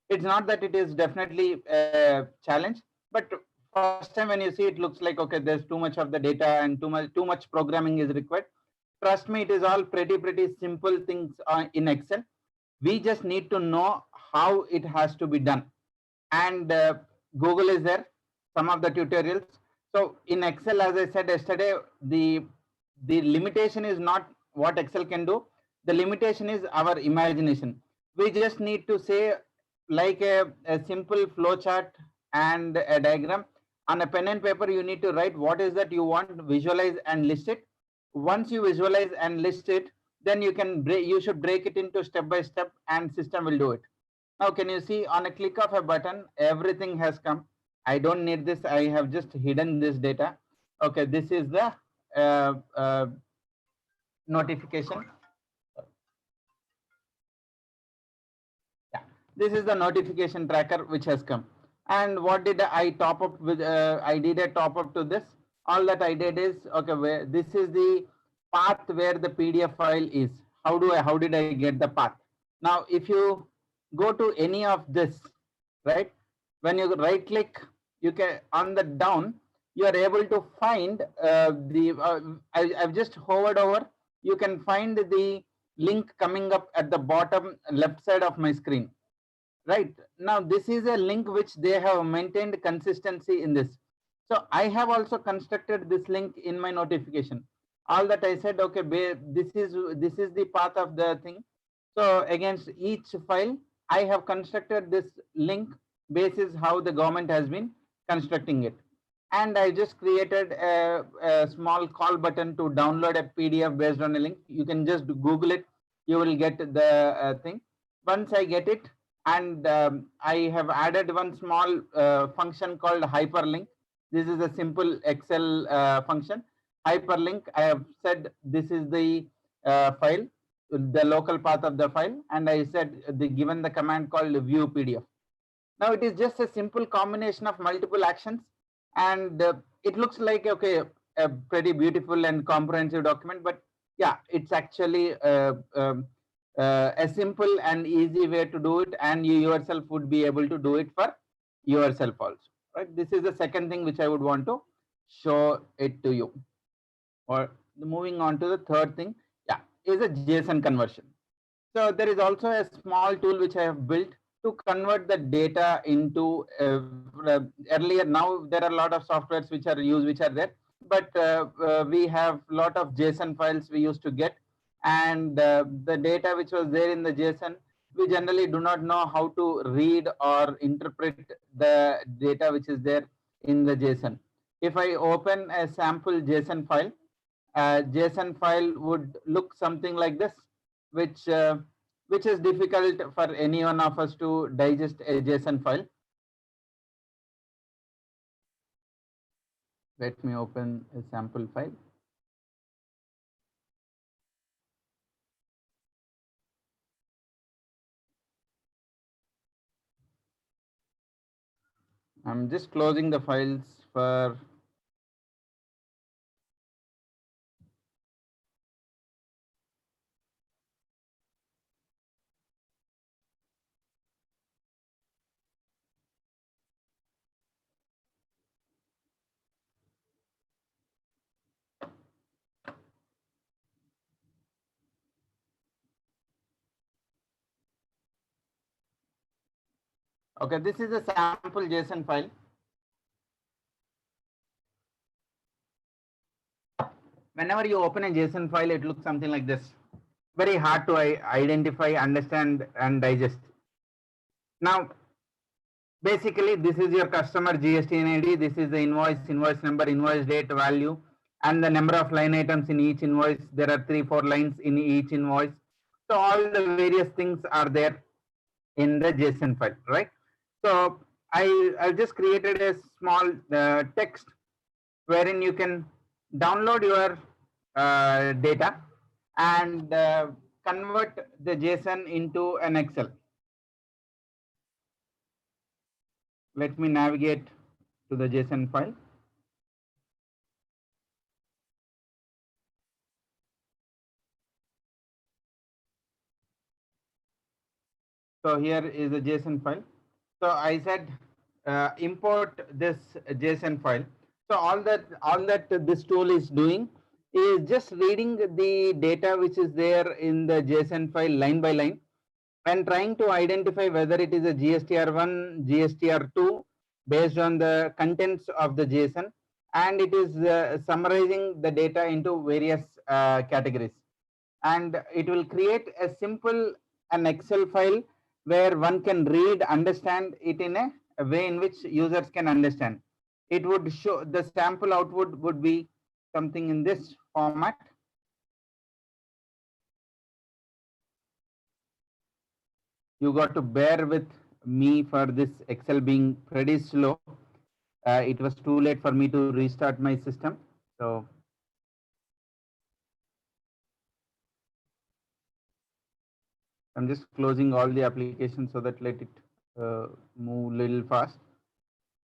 It's not that it is definitely a challenge, but first time when you see it looks like, okay, there's too much of the data and too much programming is required. Trust me, it is all pretty simple things in Excel. We just need to know how it has to be done. And Google is there, some of the tutorials. So in Excel, as I said yesterday, the limitation is not what Excel can do. The limitation is our imagination. We just need to say like a simple flow chart and a diagram. On a pen and paper, you need to write what is that you want, visualize and list it. Once you visualize and list it, then you should break it into step by step, and system will do it. Now, can you see on a click of a button, everything has come. I don't need this. I have just hidden this data. Okay, this is the notification. Yeah, this is the notification tracker which has come. And what did I top up with? I did a top up to this. All that I did is, okay, this is the path where the PDF file is. How did I get the path? Now, if you go to any of this, right, when you right click, you can on the down, you are able to find I've just hovered over. You can find the link coming up at the bottom left side of my screen. Right now, this is a link which they have maintained consistency in this. So I have also constructed this link in my notification. All that I said, okay, this is the path of the thing. So against each file, I have constructed this link basis how the government has been constructing it. And I just created a small call button to download a PDF based on a link. You can just Google it. You will get the thing. Once I get it, and I have added one small function called hyperlink. This is a simple Excel function. Hyperlink, I have said this is the file, the local path of the file, and I said given the command called view PDF. Now it is just a simple combination of multiple actions, and it looks like, okay, a pretty beautiful and comprehensive document, but yeah, it's actually a simple and easy way to do it, and you yourself would be able to do it for yourself also, right? This is the second thing which I would want to show it to you. Or moving on to the third thing, yeah, is a JSON conversion. So there is also a small tool which I have built to convert the data into earlier. Now there are a lot of softwares which are used, which are there, but we have a lot of JSON files we used to get, and the data which was there in the JSON, we generally do not know how to read or interpret the data which is there in the JSON. If I open a sample JSON file, JSON file would look something like this, which is difficult for any one of us to digest a JSON file. Let me open a sample file. I'm just closing the files for okay, this is a sample JSON file. Whenever you open a JSON file, it looks something like this. Very hard to identify, understand, and digest. Now, basically, this is your customer GST ID. This is the invoice, invoice number, invoice date, value, and the number of line items in each invoice. There are 3-4 lines in each invoice. So all the various things are there in the JSON file, right? So I just created a small text wherein you can download your data and convert the JSON into an Excel. Let me navigate to the JSON file. So here is a JSON file. So I said import this JSON file. So all that this tool is doing is just reading the data which is there in the JSON file line by line and trying to identify whether it is a GSTR1, GSTR2 based on the contents of the JSON, and it is summarizing the data into various categories. and it will create a simple an Excel file where one can read, understand it in a way in which users can understand. It would show the sample output would be something in this format. You got to bear with me for this Excel being pretty slow. It was too late for me to restart my system. So I'm just closing all the applications so that let it move a little fast.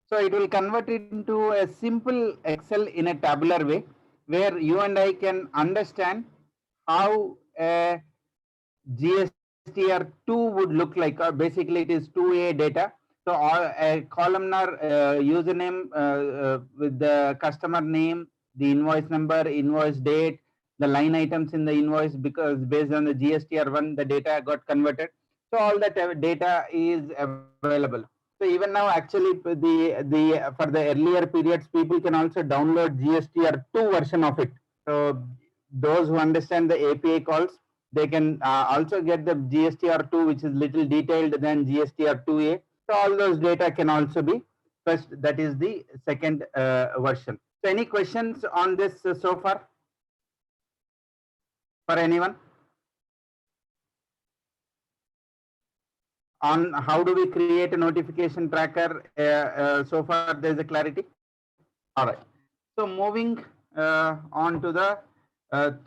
So it will convert it into a simple Excel in a tabular way where you and I can understand how a GSTR2 would look like. Basically, it is 2A data. So a columnar username with the customer name, the invoice number, invoice date, the line items in the invoice, because based on the GSTR1, the data got converted. So all that data is available. So even now, actually, the for the earlier periods, people can also download GSTR2 version of it. So those who understand the API calls, they can also get the GSTR2, which is little detailed than GSTR2A. So all those data can also be first. That is the second version. So any questions on this so far for anyone? On how do we create a notification tracker? So far, there is a clarity. All right. So moving on to the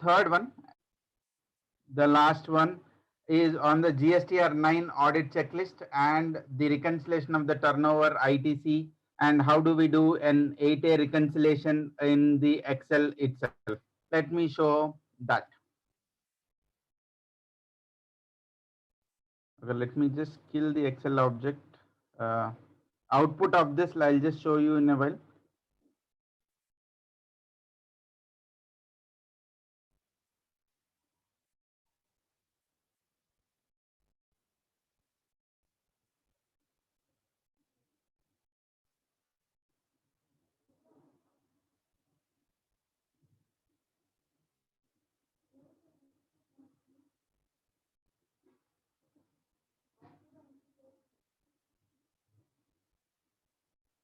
third one, the last one is on the GSTR9 audit checklist and the reconciliation of the turnover ITC, and how do we do an 8A reconciliation in the Excel itself. Let me show that. Okay, let me just kill the Excel object. Output of this I'll just show you in a while.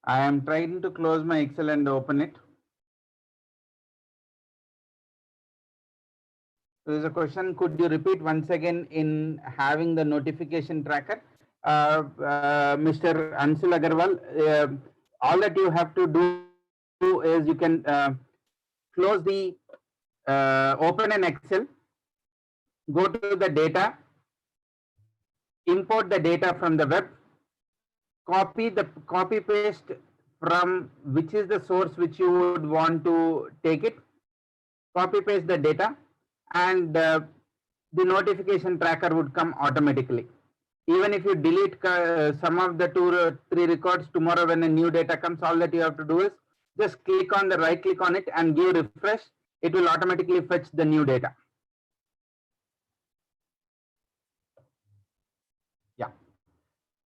I am trying to close my Excel and open it. There is a question, could you repeat once again in having the notification tracker? Mr. Anshul Agarwal, all that you have to do is you can close the, open an Excel, go to the data, import the data from the web, copy paste from which is the source which you would want to take it, copy paste the data, and the notification tracker would come automatically. Even if you delete some of the 2-3 records, tomorrow when a new data comes, all that you have to do is just click on the right click on it and give refresh. It will automatically fetch the new data. Yeah.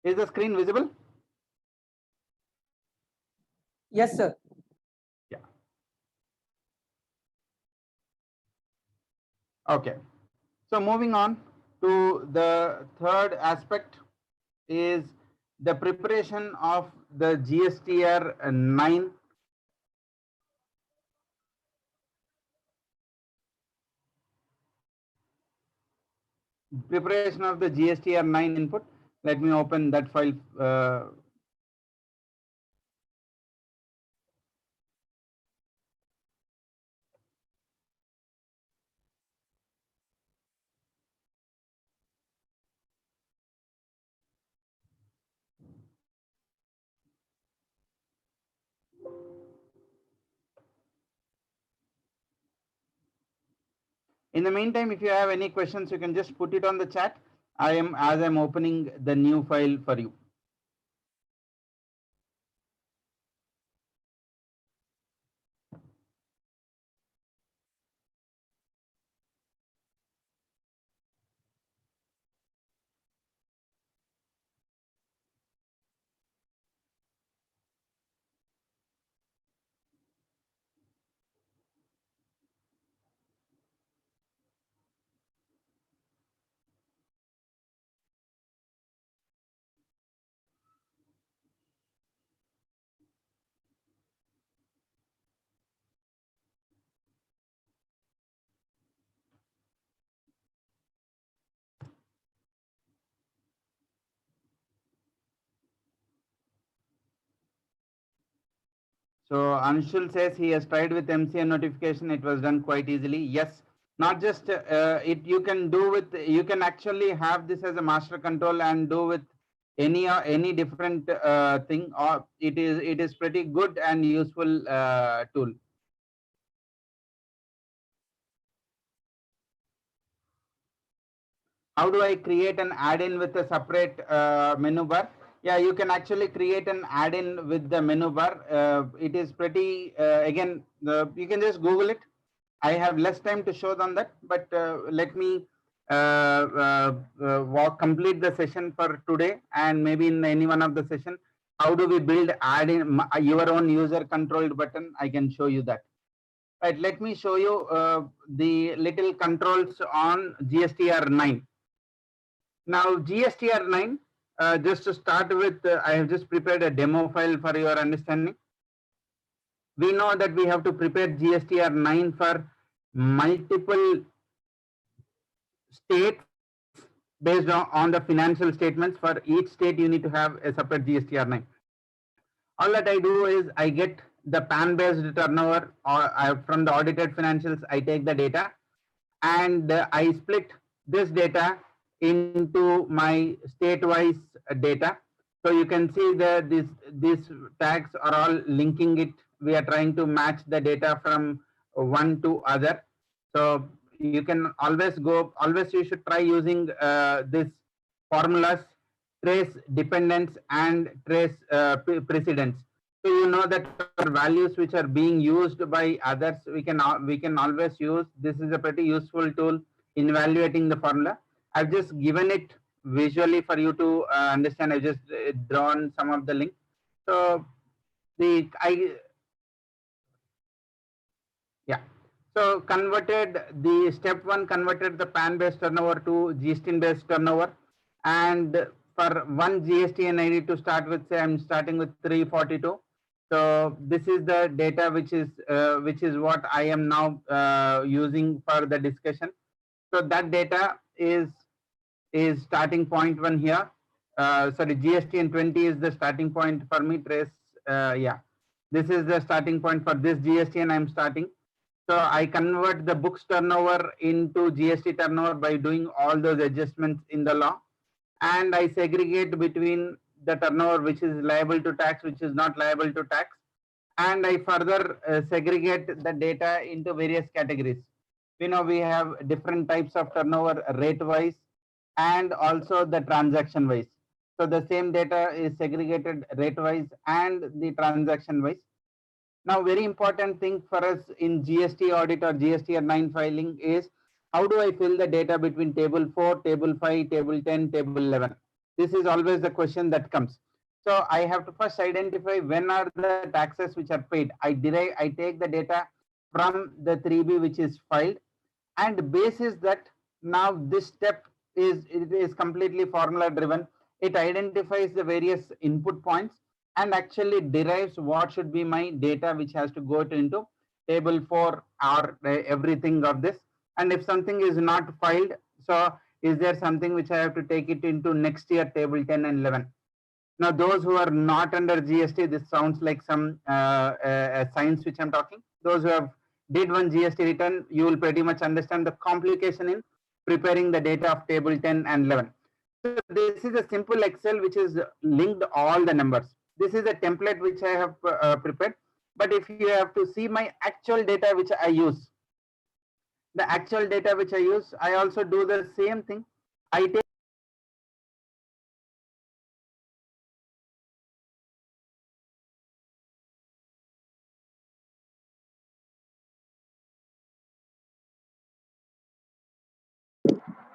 Is the screen visible?
Yes, sir.
Yeah. Okay. So moving on to the third aspect is the preparation of the GSTR 9. Preparation of the GSTR 9 input. Let me open that file. In the meantime, if you have any questions, you can just put it on the chat. As I'm opening the new file for you. So Anshul says he has tried with MCN notification. It was done quite easily. Yes, not just it. You can do with. You can actually have this as a master control and do with any different thing. Or it is pretty good and useful tool. How do I create an add-in with a separate menu bar? Yeah, you can actually create an add-in with the menu bar. It is pretty, again, you can just Google it. I have less time to show on that, but let me complete the session for today, and maybe in any one of the session, how do we build add-in your own user controlled button? I can show you that. Right, let me show you the little controls on GSTR9. Now GSTR9, just to start with, I have just prepared a demo file for your understanding. We know that we have to prepare GSTR9 for multiple states based on the financial statements. For each state, you need to have a separate GSTR9. All that I do is I get the PAN-based turnover from the audited financials. I take the data and I split this data into my state-wise data. So you can see that these tags are all linking it. We are trying to match the data from one to other. So you can always you should try using this formulas, trace dependence and trace precedence. So you know that values which are being used by others, we can always use. This is a pretty useful tool in evaluating the formula. I've just given it visually for you to understand. I've just drawn some of the link. So so converted the step one, converted the PAN based turnover to GST based turnover, and for one GSTN I need to start with, say I'm starting with 342. So this is the data which is what I am now using for the discussion. So that data is starting point one here. Sorry, GSTN 20 is the starting point for me. Trace, yeah, this is the starting point for this GSTN I'm starting. So I convert the books turnover into GST turnover by doing all those adjustments in the law, and I segregate between the turnover which is liable to tax, which is not liable to tax, and I further segregate the data into various categories. We know we have different types of turnover, rate wise and also the transaction wise. So the same data is segregated rate wise and the transaction wise. Now, very important thing for us in GST audit or GSTR9 filing is how do I fill the data between table 4, table 5, table 10, table 11? This is always the question that comes. So I have to first identify when are the taxes which are paid. I take the data from the 3B which is filed, and basis that now this step is completely formula driven. It identifies the various input points and actually derives what should be my data which has to go into table 4 or everything of this. And if something is not filed, so is there something which I have to take it into next year table 10 and 11? Now those who are not under GST, this sounds like some science which I'm talking. Those who have did one GST return, you will pretty much understand the complication in preparing the data of table 10 and 11. So this is a simple Excel which is linked all the numbers. This is a template which I have prepared. But if you have to see my actual data which I use, the actual data which I use, I also do the same thing. I take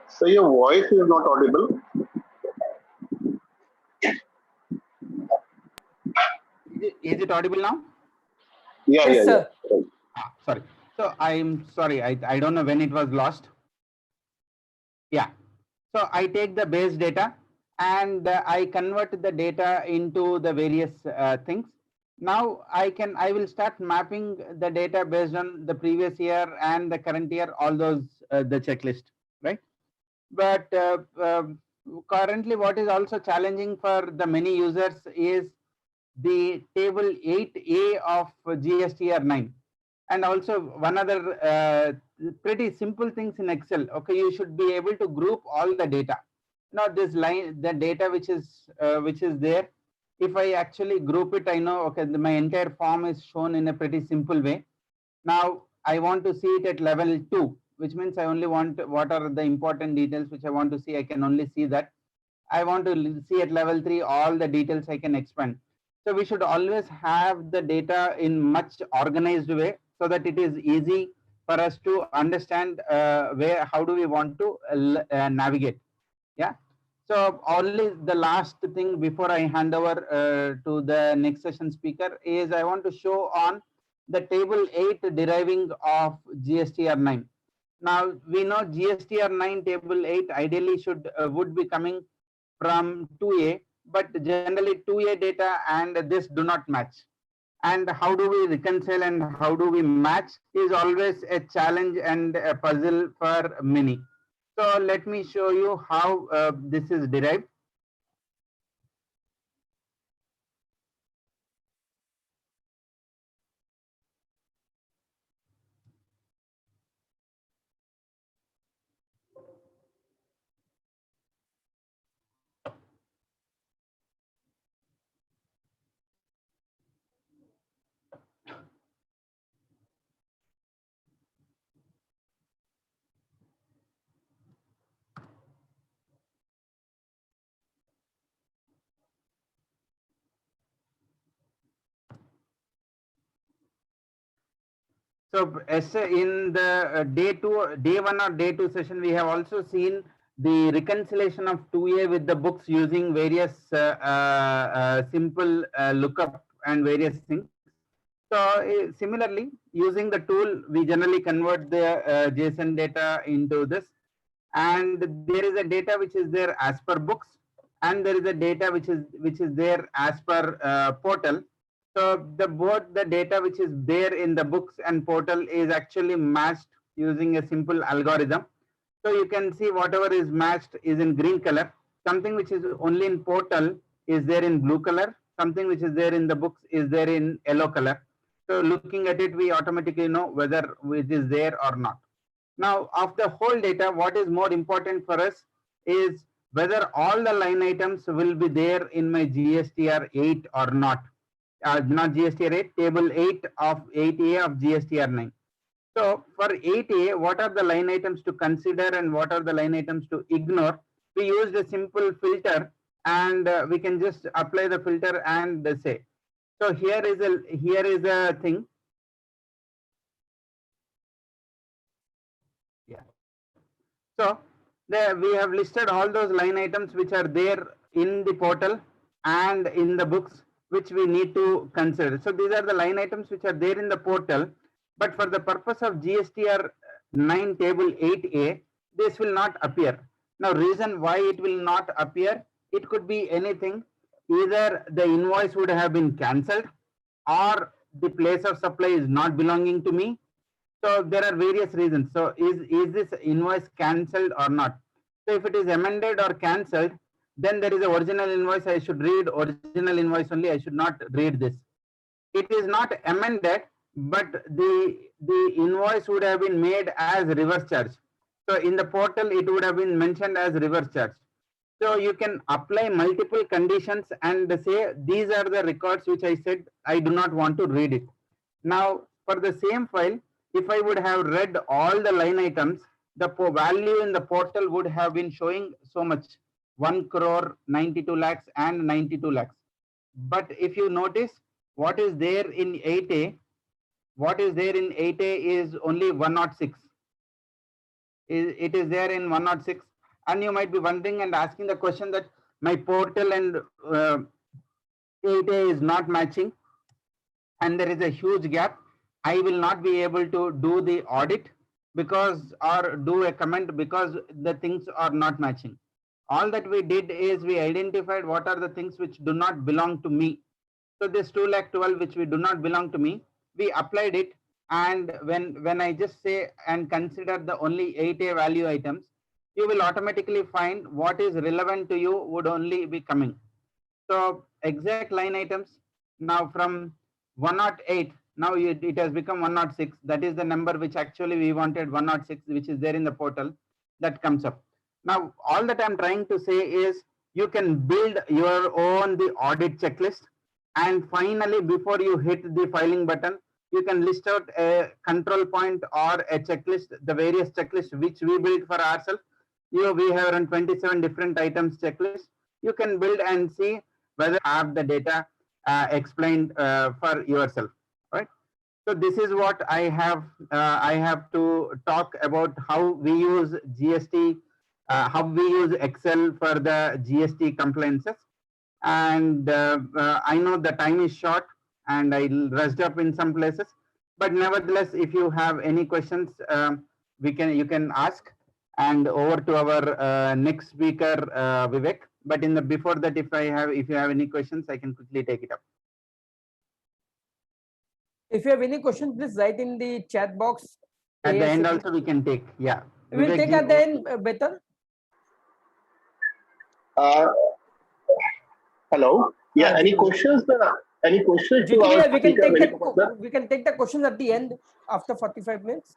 So your voice is not audible.
Is it audible now?
Yeah,
Yes,
yeah,
sir.
yeah.
Sorry. So I'm sorry. I don't know when it was lost. Yeah. So I take the base data and I convert the data into the various things. Now I will start mapping the data based on the previous year and the current year, all those the checklist, right? But currently what is also challenging for the many users is the table 8A of GSTR 9. And also one other pretty simple things in Excel. Okay, you should be able to group all the data. Now this line, the data which is there, if I actually group it, I know, okay, my entire form is shown in a pretty simple way. Now I want to see it at level 2, which means I only want what are the important details which I want to see. I can only see that. I want to see at level 3 all the details I can expand. So we should always have the data in much organized way so that it is easy for us to understand how do we want to navigate. Yeah. So only the last thing before I hand over to the next session speaker is I want to show on the table 8 deriving of GSTR 9. Now we know GSTR 9 table 8 ideally would be coming from 2A, but generally 2A data and this do not match. And how do we reconcile and how do we match is always a challenge and a puzzle for many. So let me show you how this is derived. So as in the day one or day two session, we have also seen the reconciliation of 2A with the books using various simple lookup and various things. So similarly, using the tool, we generally convert the JSON data into this, and there is a data which is there as per books, and there is a data which is there as per portal. So both the data which is there in the books and portal is actually matched using a simple algorithm. So you can see whatever is matched is in green color. Something which is only in portal is there in blue color. Something which is there in the books is there in yellow color. So looking at it, we automatically know whether it is there or not. Now, of the whole data, what is more important for us is whether all the line items will be there in my GSTR 8 or not. Not GSTR 8, table 8 of 8A of GSTR 9. So for 8A, what are the line items to consider and what are the line items to ignore? We used a simple filter and we can just apply the filter and say. So here is a thing. Yeah. So there we have listed all those line items which are there in the portal and in the books which we need to consider. So these are the line items which are there in the portal, but for the purpose of GSTR 9 table 8A, this will not appear. Now reason why it will not appear, it could be anything. Either the invoice would have been cancelled or the place of supply is not belonging to me. So there are various reasons. So is this invoice cancelled or not? So if it is amended or cancelled, then there is a original invoice. I should read original invoice only. I should not read this. It is not amended, but the invoice would have been made as reverse charge. So in the portal, it would have been mentioned as reverse charge. So you can apply multiple conditions and say these are the records which I said I do not want to read it. Now for the same file, if I would have read all the line items, the value in the portal would have been showing so much, 1 crore, 92 lakhs and 92 lakhs. But if you notice what is there in 8A, what is there in 8A is only 106. It is there in 106. And you might be wondering and asking the question that my portal and 8A is not matching and there is a huge gap. I will not be able to do the audit because or do a comment because the things are not matching. All that we did is we identified what are the things which do not belong to me. So this 2,12,000 which we do not belong to me, we applied it, and when I just say and consider the only 8A value items, you will automatically find what is relevant to you would only be coming. So exact line items, Now from 108, now it has become 106. That is the number which actually we wanted, 106, which is there in the portal, that comes up. Now, all that I'm trying to say is you can build your own the audit checklist. And finally, before you hit the filing button, you can list out a control point or a checklist, the various checklists which we built for ourselves. We have around 27 different items checklist. You can build and see whether you have the data explained for yourself, right? So this is what I have to talk about how we use GST, how we use Excel for the GST compliances. And I know the time is short and I rushed up in some places, but nevertheless, if you have any questions, you can ask. And over to our next speaker, Vivek. But before that, if you have any questions, I can quickly take it up.
If you have any questions, please write in the chat box.
At the end also we can take, yeah.
We'll
Vivek
take at the end, better.
Hello. Yeah. Any questions? Any questions to our speaker?
We can take the questions at the end after 45 minutes.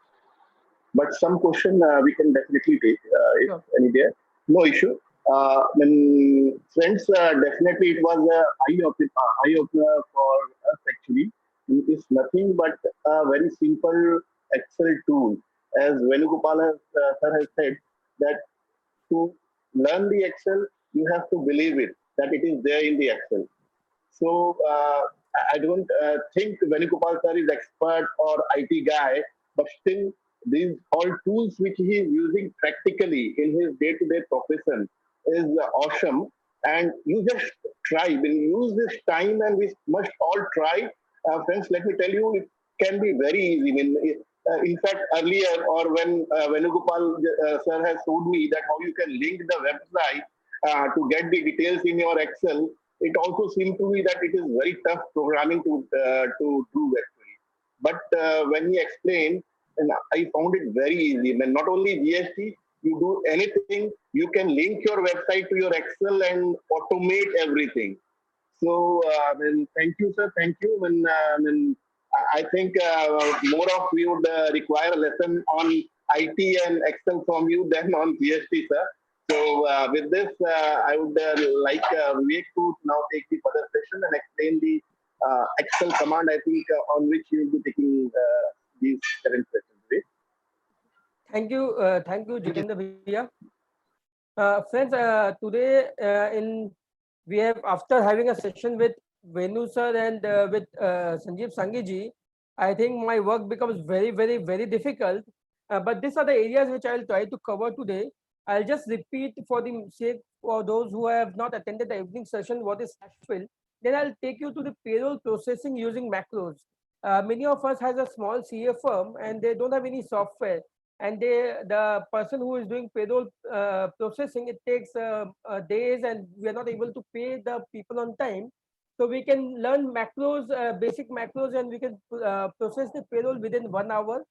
But some question we can definitely take if any there. No issue. Friends, definitely it was an eye-opener for us actually. It is nothing but a very simple Excel tool. As Venugopal sir has said, that to learn the Excel, you have to believe it, that it is there in the Excel. So I don't think Venugopal sir is expert or IT guy, but still these all tools which he is using practically in his day-to-day profession is awesome. And you just try. When you use this time, and we must all try, friends. Let me tell you, it can be very easy. In fact, earlier or when Venugopal sir has told me that how you can link the website to get the details in your Excel, it also seemed to me that it is very tough programming to do actually. But when he explained, and I found it very easy. And not only GST, you do anything, you can link your website to your Excel and automate everything. So, thank you, sir. Thank you. I think more of we would require a lesson on IT and Excel from you than on GST, sir. So, with this, I would like Vivek to now take the further session and explain the Excel command, I think, on which you will be taking these current sessions.
Thank you, Jitendra Bhaiya. Friends, today we have, after having a session with Venu sir and with Sanjib Sanghi ji, I think my work becomes very, very, very difficult. But these are the areas which I will try to cover today. I'll just repeat for the sake for those who have not attended the evening session what is fill. Then I'll take you to the payroll processing using macros. Many of us has a small CA firm and they don't have any software. And the person who is doing payroll processing, it takes days and we are not able to pay the people on time. So we can learn macros, basic macros, and we can process the payroll within 1 hour.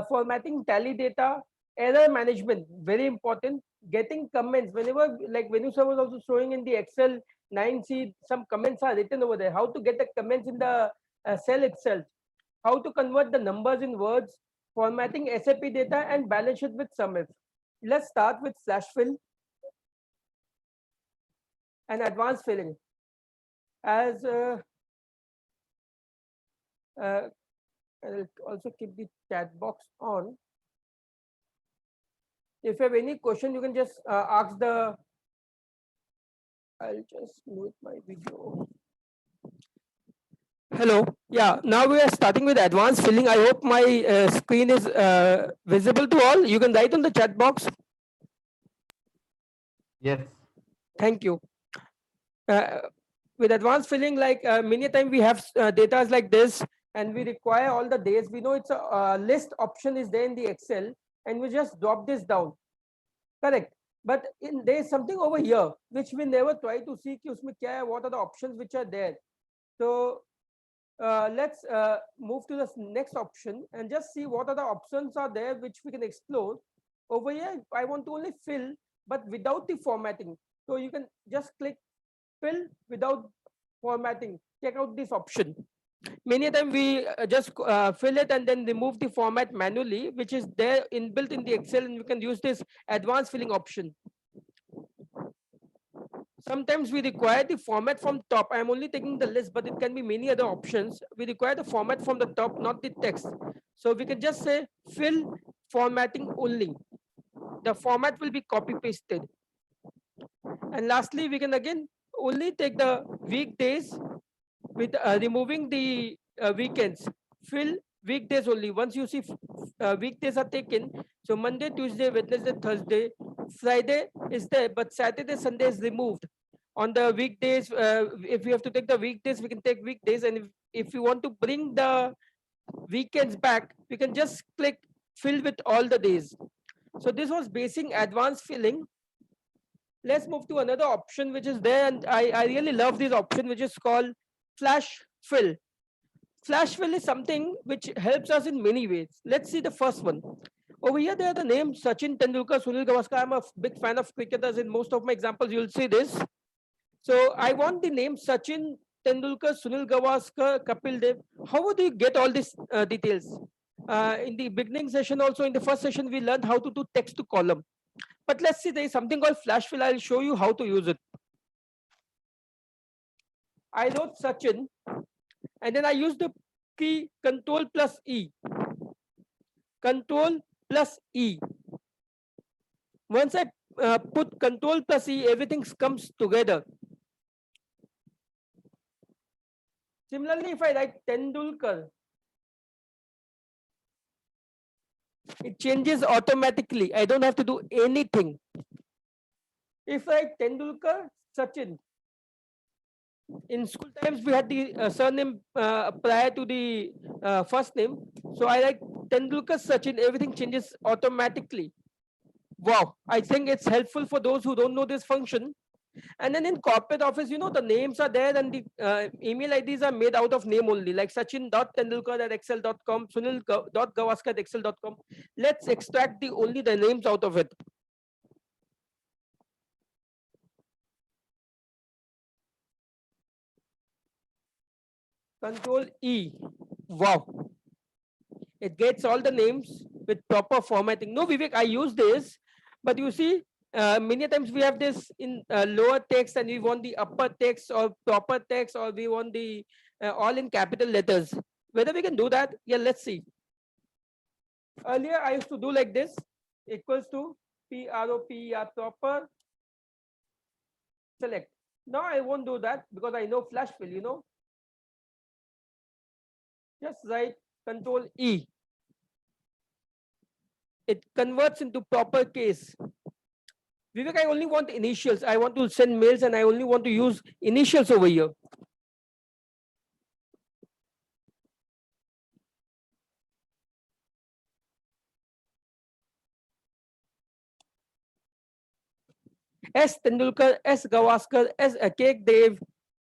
Formatting tally data, error management, very important. Getting comments, whenever, like Venu sir was also showing in the Excel 9C, some comments are written over there. How to get the comments in the cell itself. How to convert the numbers in words, formatting SAP data, and balance it with SUMIF. Let's start with slash fill and advanced filling. As I'll also keep the chat box on. If you have any question, you can just ask the. I'll just mute my video. Hello. Yeah, now we are starting with advanced filling. I hope my screen is visible to all. You can write on the chat box.
Yes.
Thank you. With advanced filling, like many times we have data like this and we require all the days. We know it's a list option is there in the Excel and we just drop this down. Correct. But there is something over here which we never try to see what are the options which are there. So let's move to the next option and just see what are the options are there which we can explore. Over here, I want to only fill, but without the formatting. So you can just click fill without formatting. check out this option. Many a time we just fill it and then remove the format manually, which is there inbuilt in the Excel, and we can use this advanced filling option. Sometimes we require the format from top. I'm only taking the list, but it can be many other options. We require the format from the top, not the text. So we can just say fill formatting only. The format will be copy pasted. And lastly, we can again only take the weekdays with removing the weekends. Fill weekdays only. Once you see weekdays are taken, so Monday, Tuesday, Wednesday, Thursday, Friday is there, but Saturday, Sunday is removed. On the weekdays, if we have to take the weekdays, we can take weekdays, and if you want to bring the weekends back, we can just click fill with all the days. So this was basic advanced filling. Let's move to another option which is there, and I really love this option, which is called flash fill. Flash fill is something which helps us in many ways. Let's see the first one. Over here, there are the names Sachin Tendulkar, Sunil Gavaskar. I'm a big fan of cricketers. In most of my examples, you'll see this. So I want the name Sachin Tendulkar, Sunil Gavaskar, Kapil Dev. How would you get all these details? In the beginning session, also in the first session, we learned how to do text to column. But let's see, there is something called flash fill. I'll show you how to use it. I wrote Sachin, and then I used the key Control plus E. Control plus E. Once I put Control plus E, everything comes together. Similarly, if I write Tendulkar, it changes automatically. I don't have to do anything. If I write Tendulkar, Sachin, in school times we had the surname prior to the first name. So I like Tendulkar, Sachin, everything changes automatically. Wow, I think it's helpful for those who don't know this function. And then in corporate office, you know, the names are there and the email IDs are made out of name only, like sachin.tendulkar@excel.com, sunil.gavaskar@excel.com. Let's extract only the names out of it. Control E. Wow. It gets all the names with proper formatting. No, Vivek, I use this, but you see, many times we have this in lower text and we want the upper text or proper text, or we want the all in capital letters. Whether we can do that? Yeah, let's see. Earlier, I used to do like this, equals to PROPER, proper, select. Now I won't do that because I know flash fill, you know. Just write Control E. It converts into proper case. Vivek, I only want initials. I want to send mails and I only want to use initials over here. S. Tendulkar, S. Gavaskar, S. Acae Dev,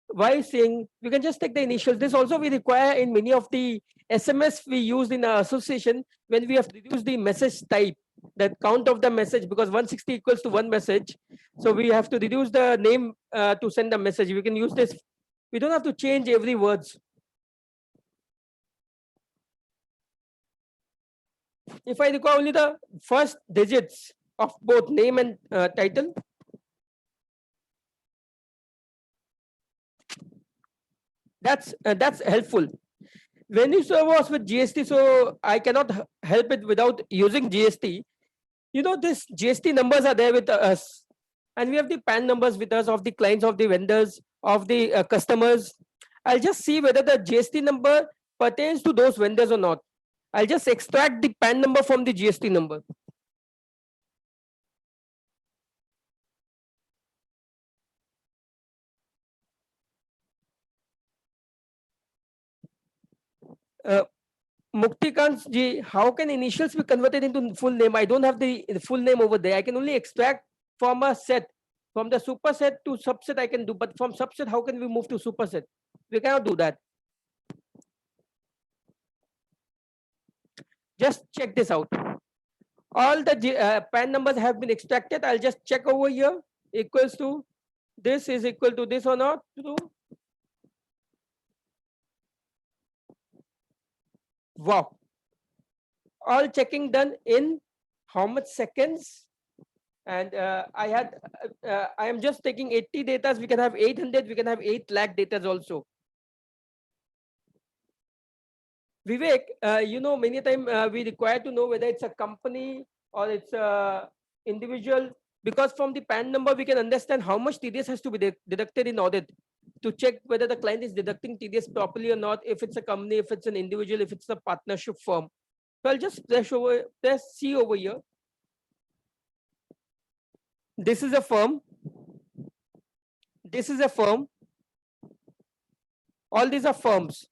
Y. Singh. We can just take the initials. This also we require in many of the SMS we use in our association when we have reduced the message type, that count of the message, because 160 equals to one message. So we have to reduce the name to send a message. We can use this. We don't have to change every words. If I require only the first digits of both name and title, that's helpful. When you was with GST, so I cannot help it without using GST. You know, this GST numbers are there with us, and we have the PAN numbers with us of the clients, of the vendors, of the customers. I'll just see whether the GST number pertains to those vendors or not. I'll just extract the PAN number from the GST number. Muktikant ji, how can initials be converted into full name? I don't have the full name over there. I can only extract from a set. From the superset to subset I can do, but from subset, how can we move to superset? We cannot do that. Just check this out. All the PAN numbers have been extracted. I'll just check over here. Equals to this is equal to this or not. Wow. All checking done in how much seconds? And I am just taking 80 data. We can have 800, we can have 8 lakh data also. Vivek, many times we require to know whether it's a company or it's a individual, because from the PAN number, we can understand how much TDS has to be deducted in audit to check whether the client is deducting TDS properly or not, if it's a company, if it's an individual, if it's a partnership firm. So I'll just press C over here. This is a firm. This is a firm. All these are firms.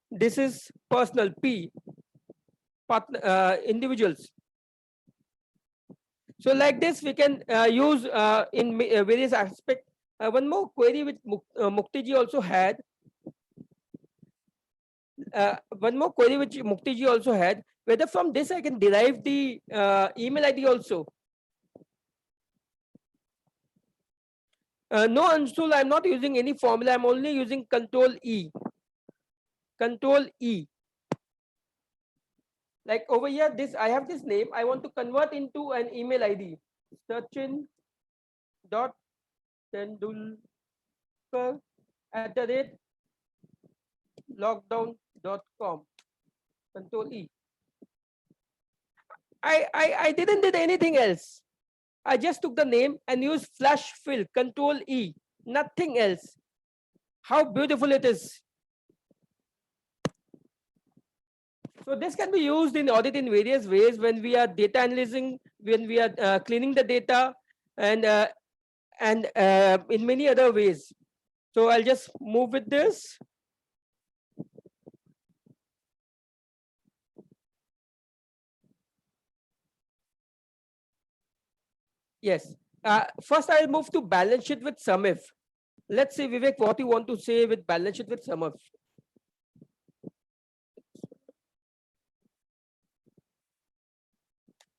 This is personal, P, partner, individuals. So like this, we can use in various aspects. One more query which Mukti ji also had. One more query which Mukti ji also had, whether from this I can derive the email ID also. No, Anshul, I'm not using any formula. I'm only using Control E. Control E. Like over here, this I have this name. I want to convert into an email ID. Sachin.tendulkar@lockdown.com. Control E. I didn't did anything else. I just took the name and used flash fill, Control E, nothing else. How beautiful it is. So this can be used in audit in various ways when we are data analyzing, when we are cleaning the data, and in many other ways. So I'll just move with this. Yes. First, I'll move to balance sheet with SUMIF. Let's see, Vivek, what you want to say with balance sheet with SUMIF.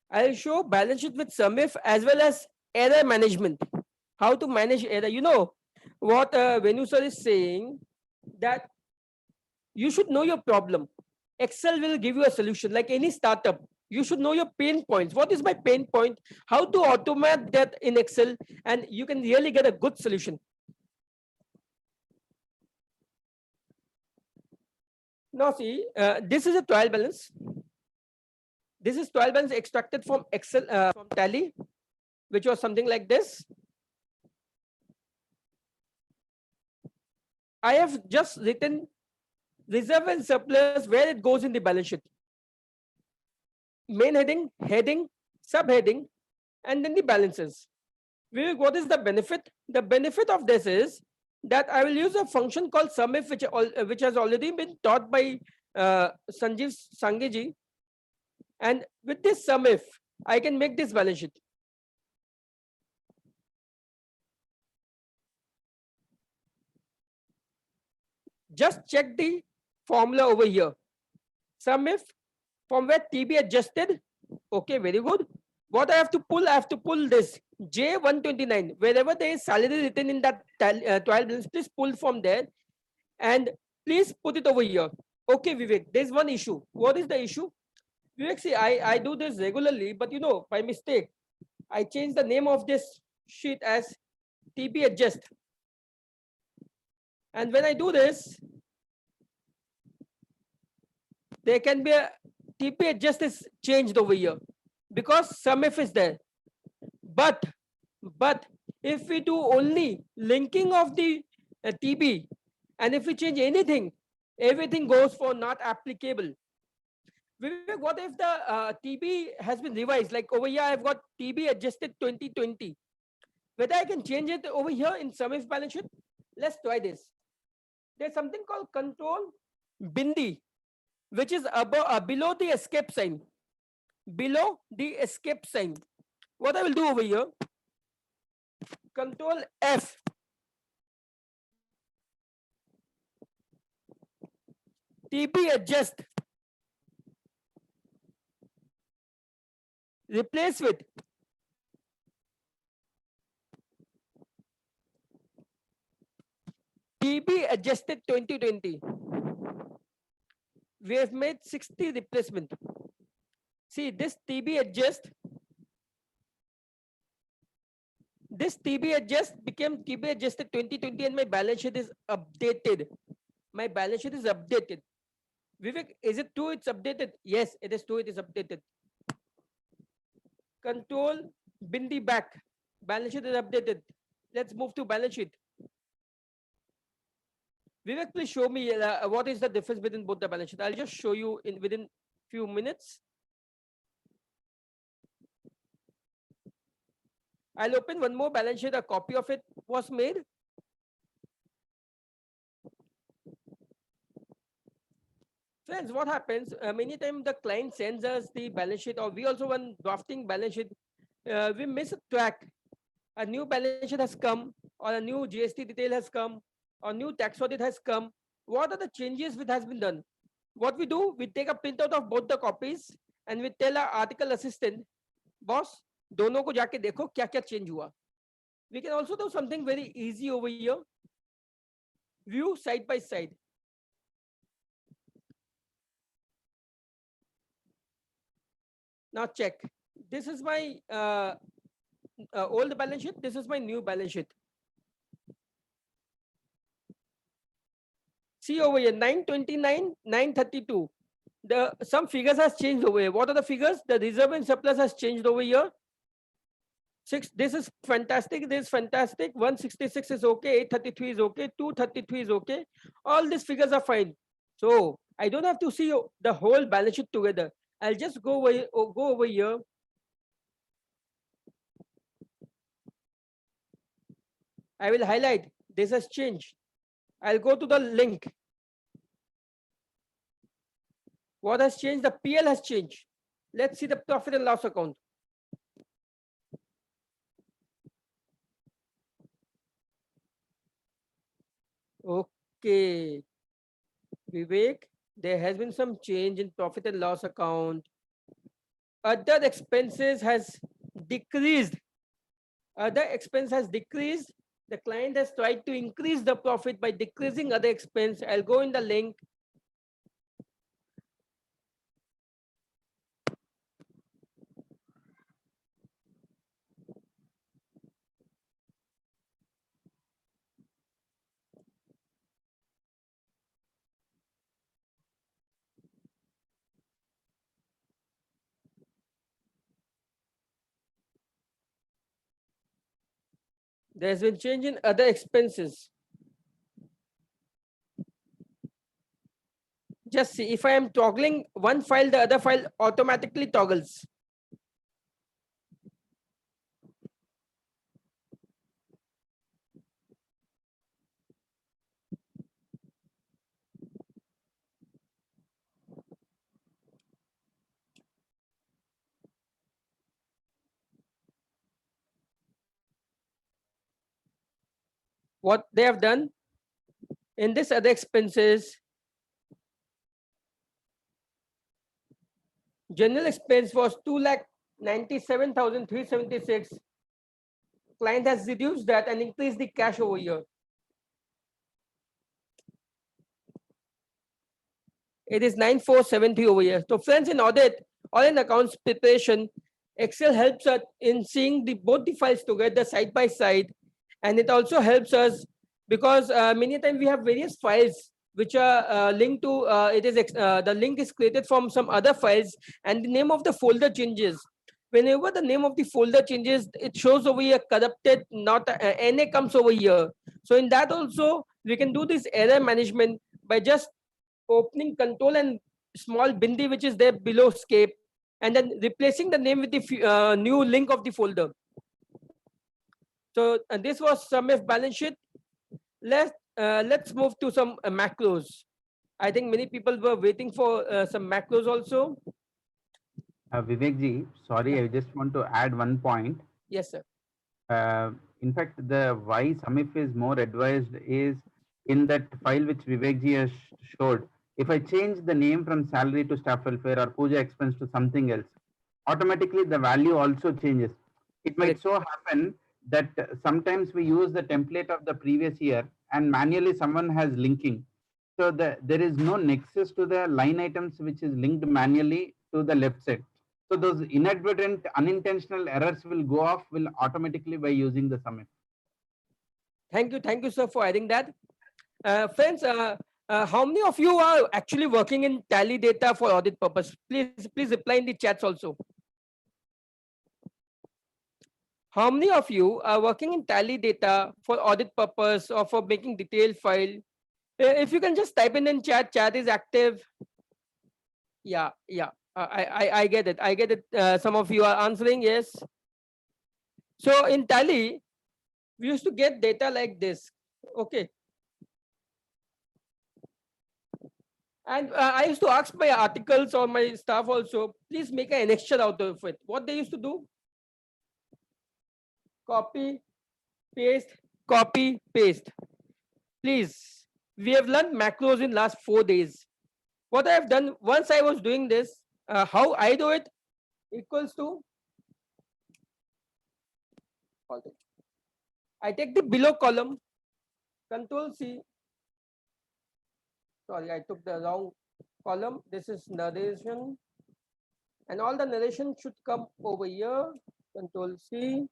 I'll show balance sheet with SUMIF as well as error management. How to manage error. You know what Venu sir is saying, that you should know your problem. Excel will give you a solution. Like any startup, you should know your pain points. What is my pain point? How to automate that in Excel, and you can really get a good solution. Now see, this is a trial balance. This is trial balance extracted from Excel, from Tally, which was something like this. I have just written reserve and surplus where it goes in the balance sheet. Main heading, subheading, and then the balances. Vivek, what is the benefit? The benefit of this is that I will use a function called SUMIF, which has already been taught by Sanjib Sanghi ji. And with this SUMIF, I can make this balance sheet. Just check the formula over here. SUMIF, from where TB adjusted. Okay, very good. What I have to pull? I have to pull this J129. Wherever there is salary written in that trial balance, please pull from there and please put it over here. Okay, Vivek, there's one issue. What is the issue? Vivek, see, I do this regularly, but you know, by mistake, I changed the name of this sheet as TB adjust. And when I do this, there can be a TP adjust is changed over here because SUMIF is there. But if we do only linking of the TB, and if we change anything, everything goes for not applicable. Vivek, what if the TB has been revised? Like over here, I've got TB adjusted 2020. Whether I can change it over here in SUMIF balance sheet? Let's try this. There's something called control bindi, which is above, below the escape sign. Below the escape sign. What I will do over here, Control F. TB adjust. Replace with TB adjusted 2020. we have made 60 replacement. See, this TB adjust, became TB adjusted 2020 and my balance sheet is updated. My balance sheet is updated. Vivek, is it true it's updated? Yes, it is true it is updated. Control Bindi back. Balance sheet is updated. Let's move to balance sheet. Vivek, please show me what is the difference between both the balance sheet. I'll just show you within few minutes. I'll open one more balance sheet. A copy of it was made. Friends, what happens? Many times the client sends us the balance sheet, or we also when drafting balance sheet, we miss a track. A new balance sheet has come, or a new GST detail has come, or new tax audit has come. What are the changes which has been done? What we do, we take a printout of both the copies and we tell our article assistant, boss, दोनों को जाके देखो क्या क्या change हुआ. We can also do something very easy over here. View side by side. Now check. This is my old balance sheet. This is my new balance sheet. See over here, 929, 932. Some figures has changed over here. What are the figures? The reserve and surplus has changed over here. This is fantastic. This is fantastic. 166 is okay. 833 is okay. 233 is okay. All these figures are fine. So I don't have to see the whole balance sheet together. I'll just go over here. I will highlight. This has changed. I'll go to the link. What has changed? The PL has changed. Let's see the profit and loss account. Okay. Vivek, there has been some change in profit and loss account. Other expenses has decreased. Other expense has decreased. The client has tried to increase the profit by decreasing other expense. I'll go in the link. There's been change in other expenses. Just see, if I am toggling one file, the other file automatically toggles. What they have done in this other expenses, general expense was 2,97,376. Client has reduced that and increased the cash over here. It is 9,470 over here. So friends, in audit or in accounts preparation, Excel helps us in seeing both the files together side by side. And it also helps us because many times we have various files which are linked to, the link is created from some other files and the name of the folder changes. Whenever the name of the folder changes, it shows over here corrupted, not NA comes over here. So in that also, we can do this error management by just opening control and small bindi which is there below escape and then replacing the name with the new link of the folder. So this was SUMIF balance sheet. Let's move to some macros. I think many people were waiting for some macros also.
Vivek ji, sorry, I just want to add one point.
Yes, sir.
In fact, the why SUMIF is more advised is in that file which Vivek ji has showed. If I change the name from salary to staff welfare or puja expense to something else, automatically the value also changes. It might so happen that sometimes we use the template of the previous year and manually someone has linking. So there is no nexus to the line items which is linked manually to the left side. So those inadvertent, unintentional errors will go off will automatically by using the sum if.
Thank you, sir, for adding that. Friends, how many of you are actually working in Tally data for audit purpose? Please reply in the chats also. How many of you are working in Tally data for audit purpose or for making detailed file? If you can just type in chat is active. Yeah. I get it. I get it. Some of you are answering yes. So in Tally, we used to get data like this. Okay. And I used to ask my articles or my staff also, please make an annexure out of it. What they used to do? Copy, paste, copy, paste. Please, we have learned macros in last 4 days. What I have done, once I was doing this, how I do it equals to, I take the below column, Control C. Sorry, I took the wrong column. This is narration. And all the narration should come over here. Control C.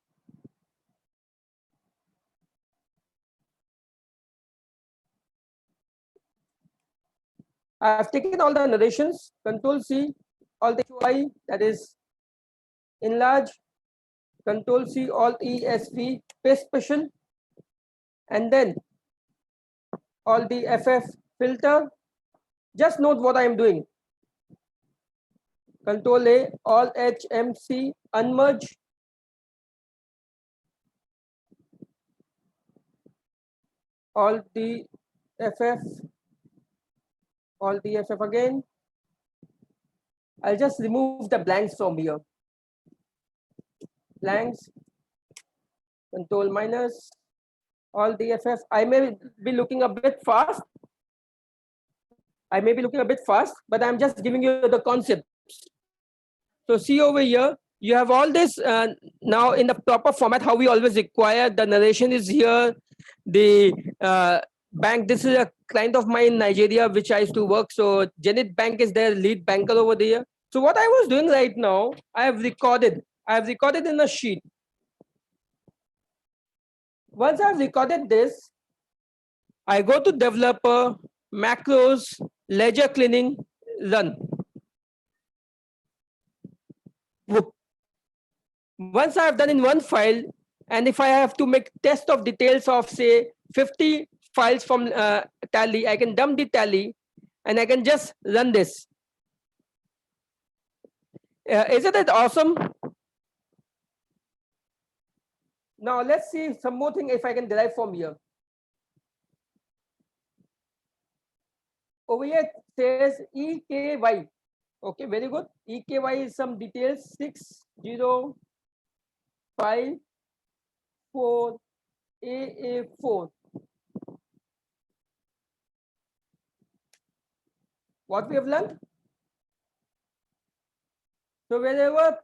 I have taken all the narrations, Control C, all the UI, that is enlarge, Control C, Alt E, SV, paste special, and then all the FF filter. Just note what I am doing. Control A, Alt H, MC, unmerge. All the FF, all the FF again. I'll just remove the blanks from here. Blanks, Control minus, all the FF. I may be looking a bit fast. But I'm just giving you the concepts. So see over here, you have all this now in the proper format, how we always require. The narration is here. The bank, this is a client of mine in Nigeria, which I used to work. So Zenith Bank is their lead banker over there. So what I was doing right now, I have recorded in a sheet. Once I've recorded this, I go to developer, macros, ledger cleaning, run. Once I've done in one file, and if I have to make test of details of say 50 files from Tally, I can dump the Tally and I can just run this. Isn't it awesome? Now let's see some more thing if I can derive from here. Over here it says EKY. Okay, very good. EKY is some details 6054 AA4. What we have learned? So wherever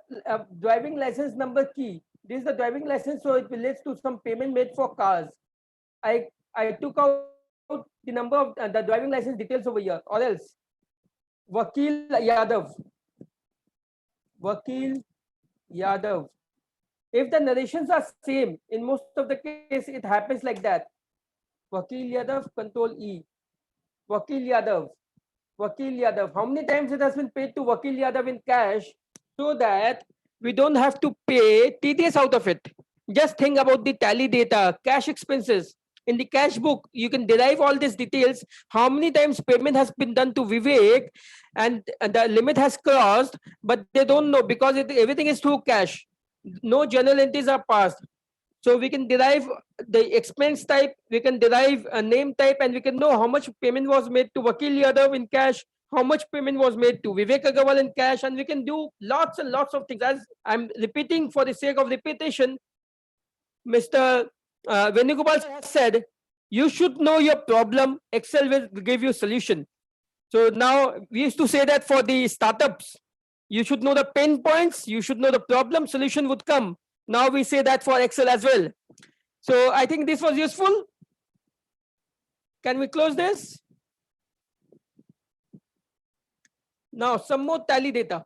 driving license number key, this is the driving license, so it relates to some payment made for cars. I took out the number of the driving license details over here, or else Vakil Yadav. If the narrations are same, in most of the case, it happens like that. Vakil Yadav, Control E. Vakil Yadav. How many times it has been paid to Vakil Yadav in cash, so that we don't have to pay TDS out of it. Just think about the Tally data, cash expenses. In the cash book, you can derive all these details, how many times payment has been done to Vivek and the limit has crossed, but they don't know because everything is through cash. No journal entries are passed. So we can derive the expense type, we can derive a name type, and we can know how much payment was made to Vakil Yadav in cash, how much payment was made to Vivek Agarwal in cash, and we can do lots and lots of things. As I'm repeating for the sake of repetition, Mr. Venugopal has said, you should know your problem, Excel will give you solution. So now we used to say that for the startups, you should know the pain points, you should know the problem, solution would come. Now we say that for Excel as well. So I think this was useful. Can we close this? Now some more tally data.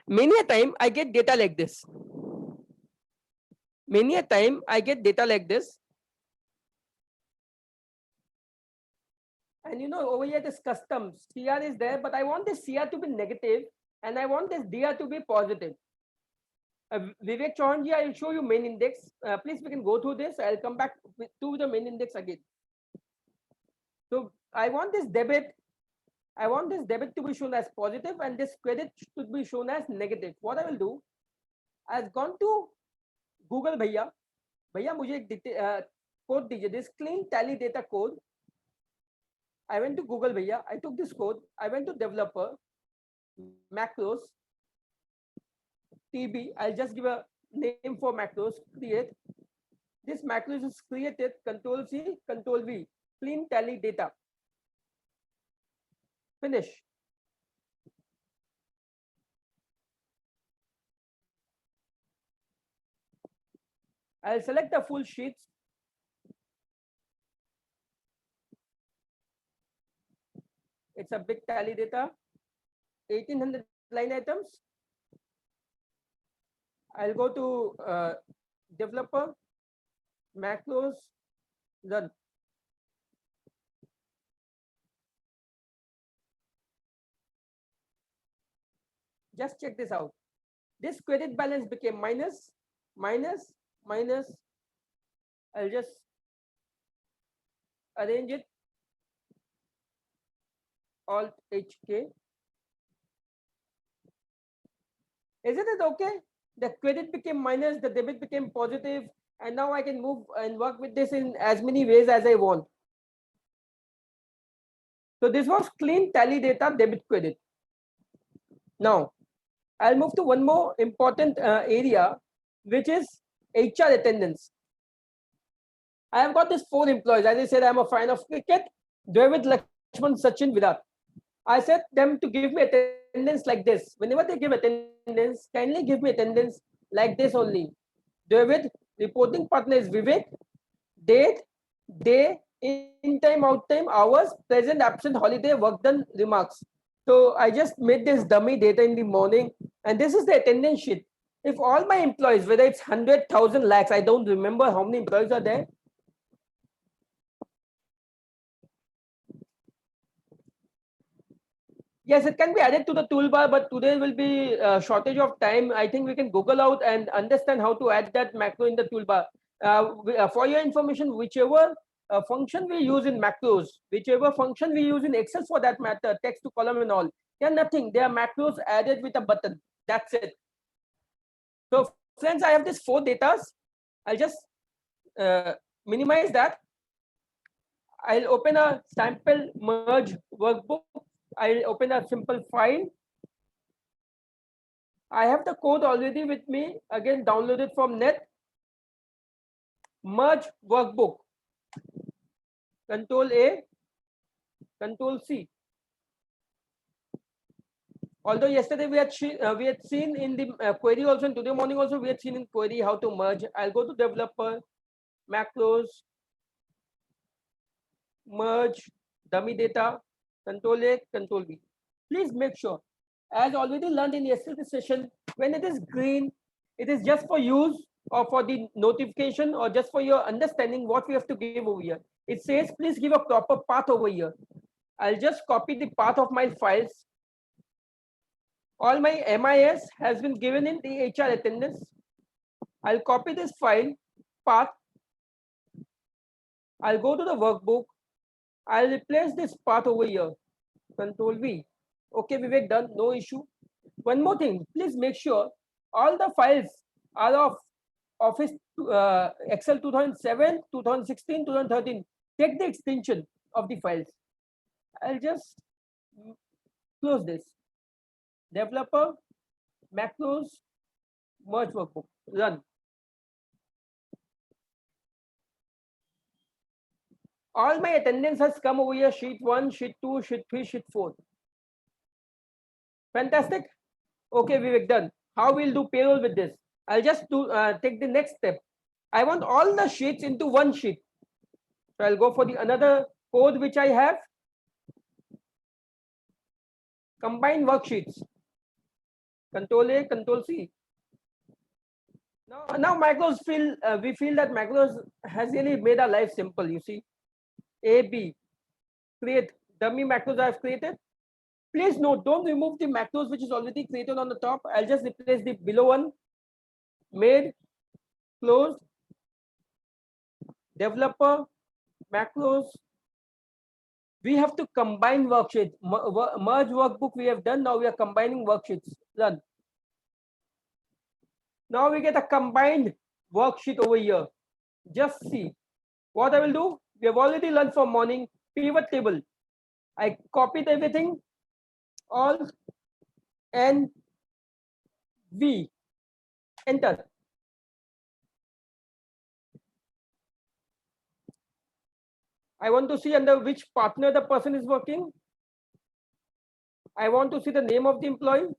Many a time I get data like this. Many a time I get data like this. And you know, over here this custom CR is there, but I want this CR to be negative and I want this DR to be positive. Vivek Chauhanji, I will show you main index. Please, we can go through this. I'll come back to the main index again. So I want this debit to be shown as positive and this credit should be shown as negative. What I will do, I've gone to Google भैया मुझे एक code दीजिए, this clean tally data code. I went to Google भैया, I took this code, I went to developer, macros, TB, I'll just give a name for macros, create. This macros is created, Control C, Control V, clean tally data. Finish. I'll select the full sheets. It's a big tally data, 1800 line items. I'll go to developer, macros, run. Just check this out. This credit balance became minus, minus, minus. I'll just arrange it. Alt HK. Isn't it okay? The credit became minus, the debit became positive, and now I can move and work with this in as many ways as I want. So this was clean tally data, debit credit. Now I'll move to one more important area, which is HR attendance. I have got these 4 employees. As I said, I'm a fan of cricket. David, Lakshman, Sachin, Virat. I said them to give me attendance like this. Whenever they give attendance, kindly give me attendance like this only. David, reporting partner is Vivek. Date, day, in time, out time, hours, present, absent, holiday, work done, remarks. So I just made this dummy data in the morning, and this is the attendance sheet. If all my employees, whether it's 100,000 lakhs, I don't remember how many employees are there. Yes, it can be added to the toolbar, but today will be a shortage of time. I think we can Google out and understand how to add that macro in the toolbar. For your information, whichever function we use in macros, whichever function we use in Excel for that matter, text to column and all, they are nothing. They are macros added with a button. That's it. So friends, I have these 4 datas. I'll just minimize that. I'll open a sample merge workbook. I'll open a simple file. I have the code already with me. Again, downloaded from net. Merge workbook. Control A, Control C. Although yesterday we had seen in the query also, and today morning also we had seen in query how to merge. I'll go to developer, macros, merge, dummy data, Control A, Control V. Please make sure, as already learned in yesterday's session, when it is green, it is just for use or for the notification or just for your understanding what we have to give over here. It says, please give a proper path over here. I'll just copy the path of my files. All my MIS has been given in the HR attendance. I'll copy this file, path. I'll go to the workbook. I'll replace this path over here. Control V. Okay, Vivek, done. No issue. One more thing. Please make sure all the files are of Office Excel 2007, 2016, 2013. Take the extension of the files. I'll just close this. Developer, macros, merge workbook. Run. All my attendance has come over here, sheet 1, sheet 2, sheet 3, sheet 4. Fantastic. Okay, Vivek, done. How we'll do payroll with this? I'll just take the next step. I want all the sheets into one sheet. So I'll go for the another code which I have. Combine worksheets. Control A, Control C. Now macros feel we feel that macros has really made our life simple. You see, A, B, create dummy macros I have created. Please note, don't remove the macros which is already created on the top. I'll just replace the below one. Made, closed, developer, macros. We have to combine worksheets. Merge workbook we have done. Now we are combining worksheets. Run. Now we get a combined worksheet over here. Just see what I will do. We have already learned from morning pivot table. I copied everything, all, and V, enter. I want to see under which partner the person is working. I want to see the name of the employee.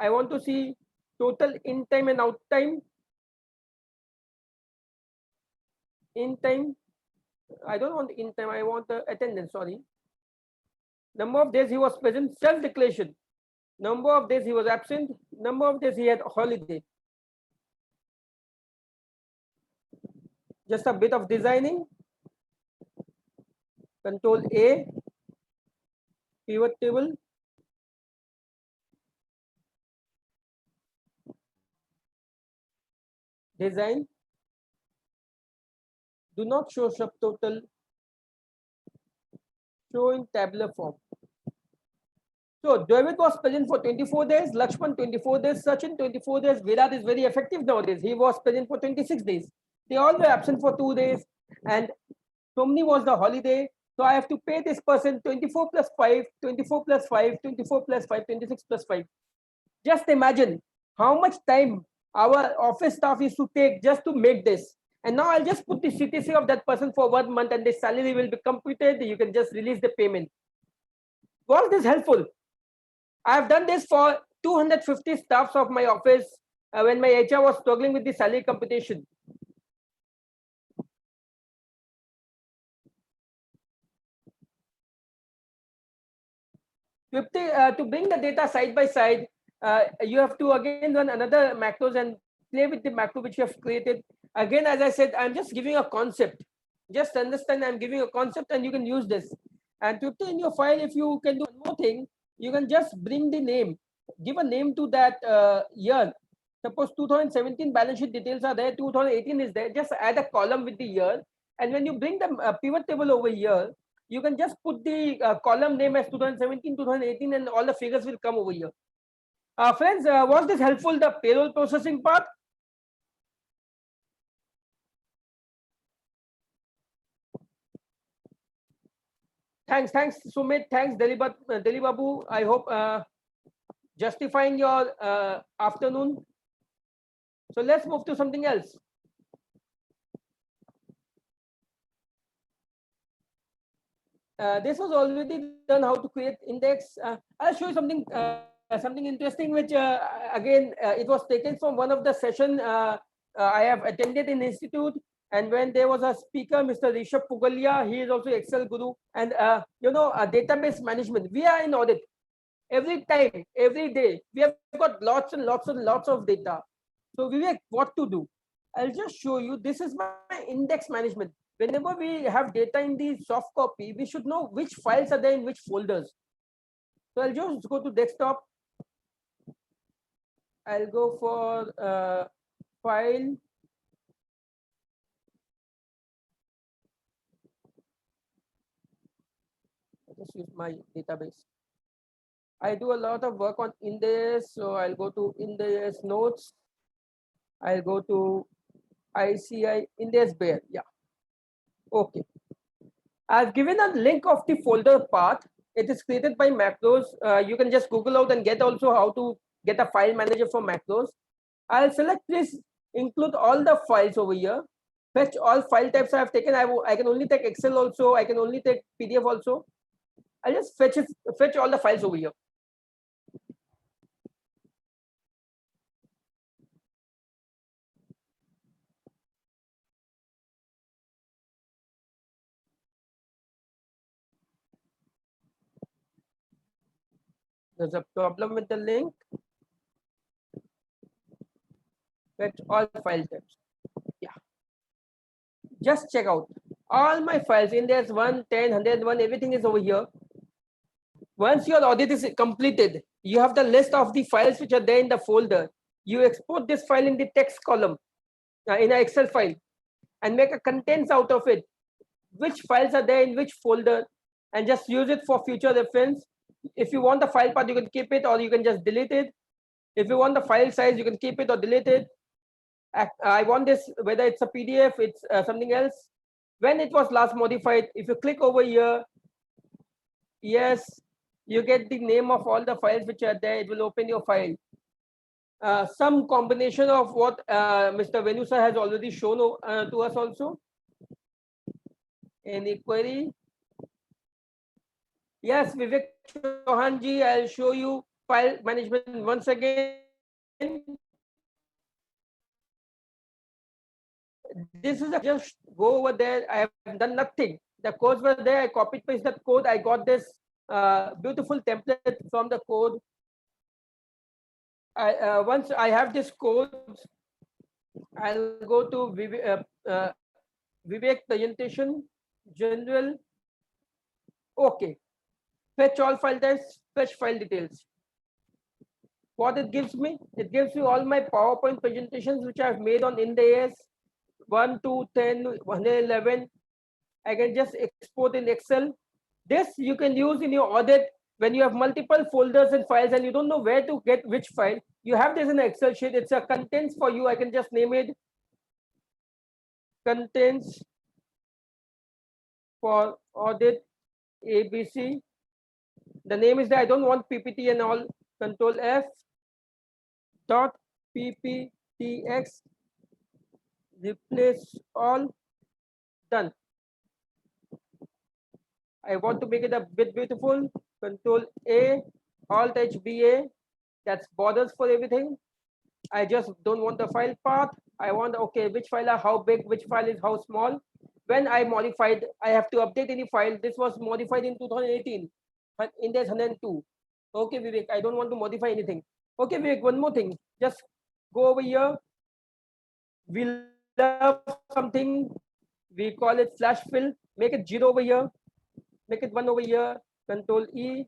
I want to see total in time and out time. In time, I don't want in time, I want the attendance, sorry. Number of days he was present, self-declaration. Number of days he was absent, number of days he had holiday. Just a bit of designing. Control A, pivot table. Design. Do not show subtotal. Show in tabular form. So David was present for 24 days, Lakshman 24 days, Sachin 24 days, Virat is very effective nowadays. He was present for 26 days. They all were absent for 2 days and Somni was the holiday. So I have to pay this person 24 plus 5, 24 plus 5, 24 plus 5, 26 plus 5. Just imagine how much time our office staff used to take just to make this. And now I'll just put the CTC of that person for 1 month and the salary will be computed. You can just release the payment. Was this helpful? I've done this for 250 staffs of my office when my HR was struggling with the salary computation. To bring the data side by side, you have to again run another macros and play with the macro which you have created. Again, as I said, I'm just giving a concept. Just understand I'm giving a concept and you can use this. And to in your file, if you can do one more thing, you can just bring the name, give a name to that year. Suppose 2017 balance sheet details are there, 2018 is there, just add a column with the year. And when you bring the pivot table over here, you can just put the column name as 2017, 2018, and all the figures will come over here. Friends, was this helpful, the payroll processing part? Thanks, Sumit. Thanks, Delhi Babu. I hope justifying your afternoon. So let's move to something else. This was already done how to create index. I'll show you something something interesting, which again it was taken from one of the session I have attended in institute. And when there was a speaker, Mr. Rishabh Pugalia, he is also Excel guru. And database management. We are in audit every time, every day. We have got lots and lots of data. So Vivek, what to do? I'll just show you. This is my index management. Whenever we have data in the soft copy, we should know which files are there in which folders. So I'll just go to desktop. I'll go for file. Just use my database. I do a lot of work on index, so I'll go to index notes. I'll go to ICI index bear. Yeah. Okay. I've given a link of the folder path. It is created by macros. You can just Google out and get also how to get a file manager for macros. I'll select this, include all the files over here. Fetch all file types I have taken. I can only take Excel also. I can only take PDF also. I'll just fetch all the files over here. There's a problem with the link. Fetch all file types. Yeah. Just check out all my files. Index 1, 10, 101, everything is over here. Once your audit is completed, you have the list of the files which are there in the folder. You export this file in the text column in an Excel file and make a contents out of it. Which files are there in which folder, and just use it for future reference. If you want the file path, you can keep it or you can just delete it. If you want the file size, you can keep it or delete it. I want this, whether it's a PDF, it's something else. When it was last modified, if you click over here, yes, you get the name of all the files which are there. It will open your file. Some combination of what Mr. Venu sir has already shown to us also. Any query? Yes, Vivek Chauhanji, I'll show you file management once again. This is just go over there. I have done nothing. The codes were there. I copied paste that code. I got this beautiful template from the code. Once I have this code, I'll go to Vivek presentation, general. Okay. Fetch all file types, fetch file details. What it gives me? It gives you all my PowerPoint presentations which I've made on Ind AS 1, 2, 10, 111. I can just export in Excel. This you can use in your audit when you have multiple folders and files and you don't know where to get which file. You have this in an Excel sheet. It's a contents for you. I can just name it contents for audit ABC. The name is there. I don't want PPT and all. Control F dot PPTX. Replace all. Done. I want to make it a bit beautiful. Control A, Alt HBA. That's borders for everything. I just don't want the file path. I want, okay, which file are how big, which file is how small. When I modified, I have to update any file. This was modified in 2018, index 102. Okay, Vivek, I don't want to modify anything. Okay, Vivek, one more thing. Just go over here. We love something. We call it flash fill. Make it 0 over here. Make it 1 over here. Control E.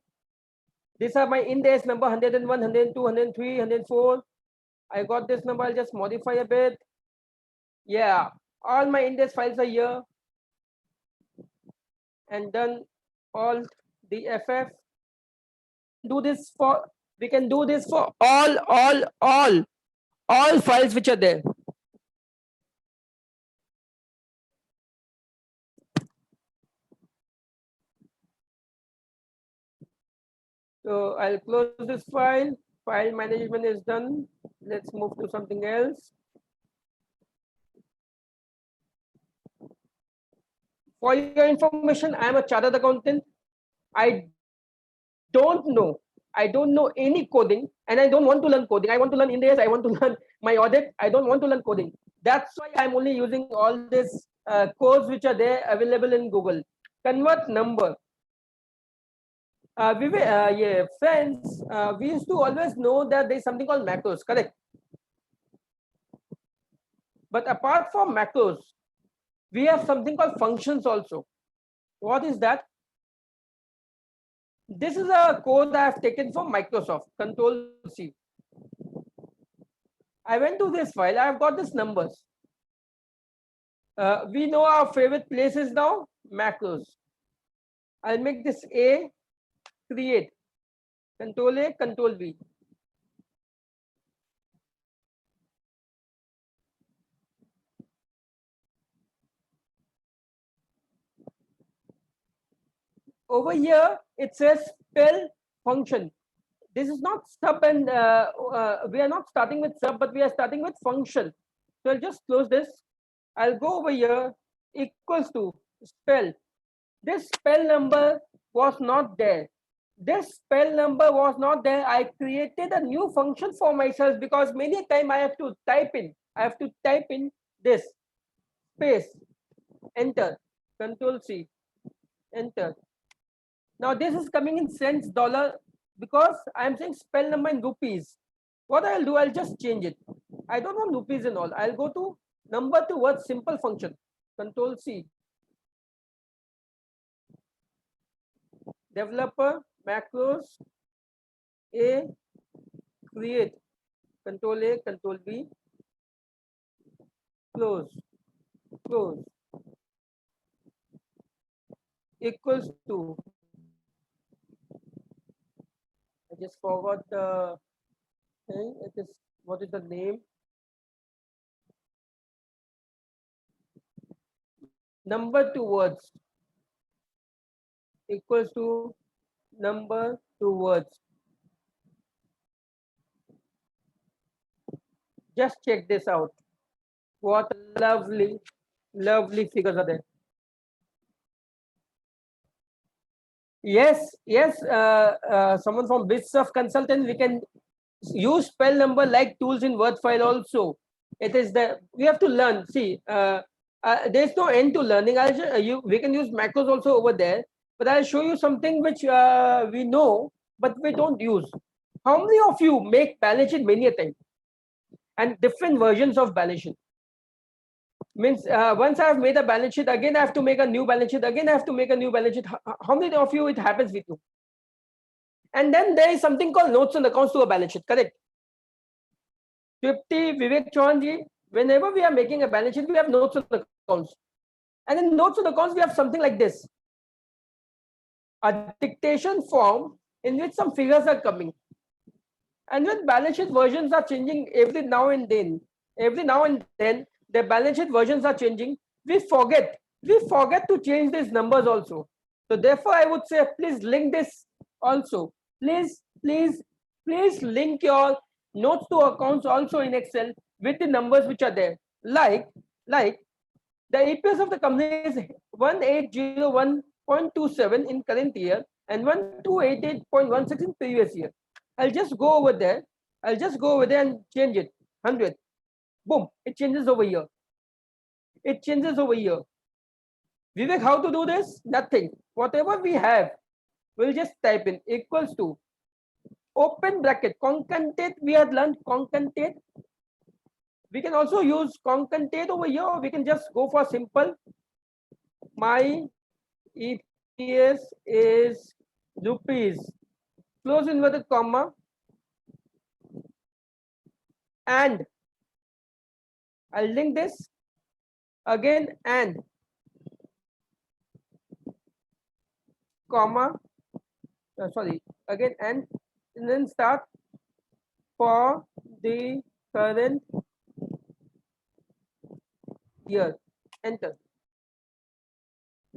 These are my index number 101, 102, 103, 104. I got this number. I'll just modify a bit. Yeah, all my index files are here. And then Alt DFF. Do this for, we can do this for all files which are there. So I'll close this file. File management is done. Let's move to something else. For your information, I am a chartered accountant. I don't know any coding, and I don't want to learn coding. I want to learn Ind AS. I want to learn my audit. I don't want to learn coding. That's why I'm only using all these codes which are there available in Google. Convert number. Yeah, friends, we used to always know that there's something called macros, correct? But apart from macros, we have something called functions also. What is that? This is a code I have taken from Microsoft, Control C. I went to this file, I've got these numbers. We know our favorite places now, macros. I'll make this A, create, Control A, Control V. Over here, it says spell function. This is not sub, and we are not starting with sub, but we are starting with function. So I'll just close this. I'll go over here, equals to spell. This spell number was not there. This spell number was not there. I created a new function for myself because many times I have to type in. I have to type in this space, enter, Control C, enter. Now this is coming in cents, dollar, because I'm saying spell number in rupees. What I'll do, I'll just change it. I don't want rupees and all. I'll go to number to word simple function. Control C. Developer, macros, A, create. Control A, Control B, close, close, equals to. I just forgot the thing. It is, what is the name? Number two words equals to number two words. Just check this out. What lovely, lovely figures are there. Yes, yes. Someone from BizSurf Consultant, we can use spell number like tools in word file also. It is the, we have to learn. See, there's no end to learning. We can use macros also over there, but I'll show you something which we know but we don't use. How many of you make balance sheet many a time and different versions of balance sheet? Means once I have made a balance sheet, again I have to make a new balance sheet, again I have to make a new balance sheet. How many of you it happens with you? And then there is something called notes and accounts to a balance sheet, correct? 50, Vivek Chauhanji, whenever we are making a balance sheet, we have notes and accounts. And in notes and accounts, we have something like this. A dictation form in which some figures are coming. And when balance sheet versions are changing every now and then, the balance sheet versions are changing, we forget to change these numbers also. So therefore, I would say, please link this also. Please link your notes to accounts also in Excel with the numbers which are there. Like the EPS of the company is 1801.27 in current year and 1288.16 in previous year. I'll just go over there and change it. 100. Boom, it changes over here. Vivek, how to do this? Nothing. Whatever we have, we'll just type in equals to open bracket, concatenate. We had learned concatenate. We can also use concatenate over here, or we can just go for simple. My EPS is rupees. Close inverted comma. And I'll link this again, and comma, again, and then start for the current year. Enter.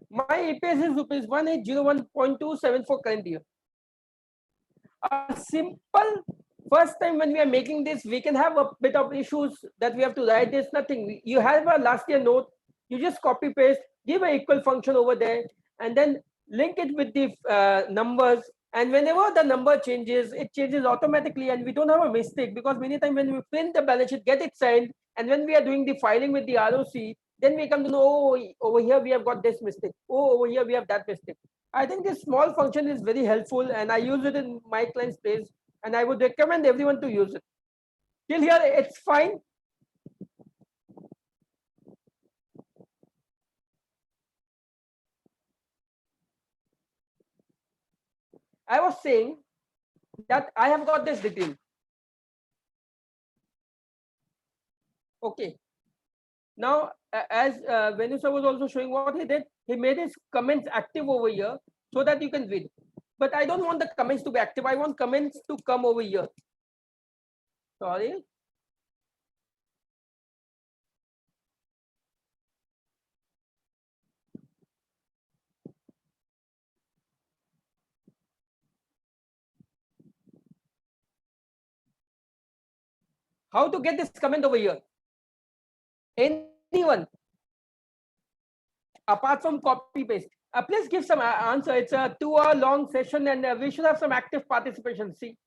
My EPS is rupees 1801.27 for current year. A simple, first time when we are making this, we can have a bit of issues that we have to write this. Nothing. You have a last year note, you just copy paste, give an equal function over there, and then link it with the numbers. And whenever the number changes, it changes automatically, and we don't have a mistake, because many times when we print the balance sheet, get it signed, and when we are doing the filing with the ROC, then we come to know, oh, over here we have got this mistake. Oh, over here we have that mistake. I think this small function is very helpful, and I use it in my client's place, and I would recommend everyone to use it. Till here, it's fine. I was saying that I have got this detail. Okay. Now, as Venu sir was also showing what he did, he made his comments active over here so that you can read. But I don't want the comments to be active. I want comments to come over here. Sorry. How to get this comment over here? Anyone? Apart from copy paste. Please give some answer. It's a 2-hour long session, and we should have some active participation. See.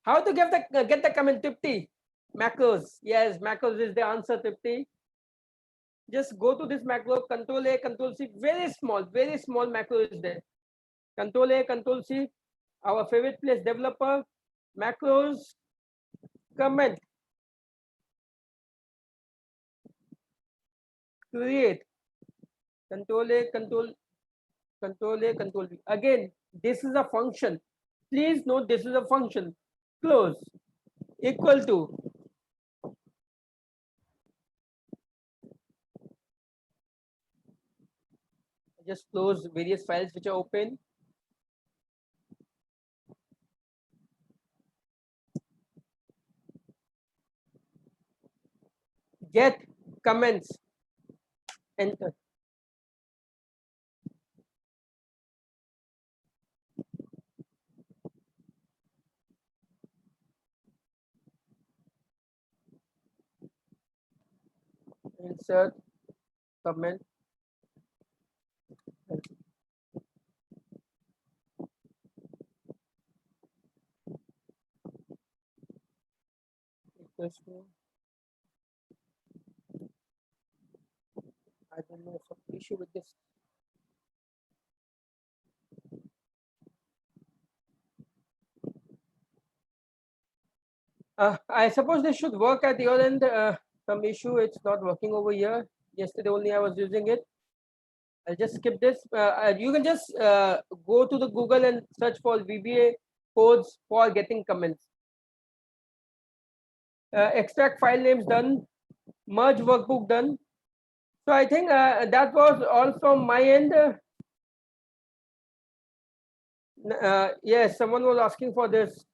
How to get the comment, Tipti? Macros. Yes, macros is the answer, Tipti. Just go to this macro, Control A, Control C. Very small macro is there. Control A, Control C. our favorite place, developer, macros, comment, create, control A, control A, control B. Again, this is a function. Please note this is a function. Close, equal to. Just close various files which are open. Get comments, enter. Insert, comment. I don't know some issue with this. I suppose this should work at your end. Some issue, it's not working over here. Yesterday only I was using it. I'll just skip this. You can just go to the Google and search for VBA codes for getting comments. Extract file names done. Merge workbook done. So I think that was all from my end. Yes, someone was asking for this.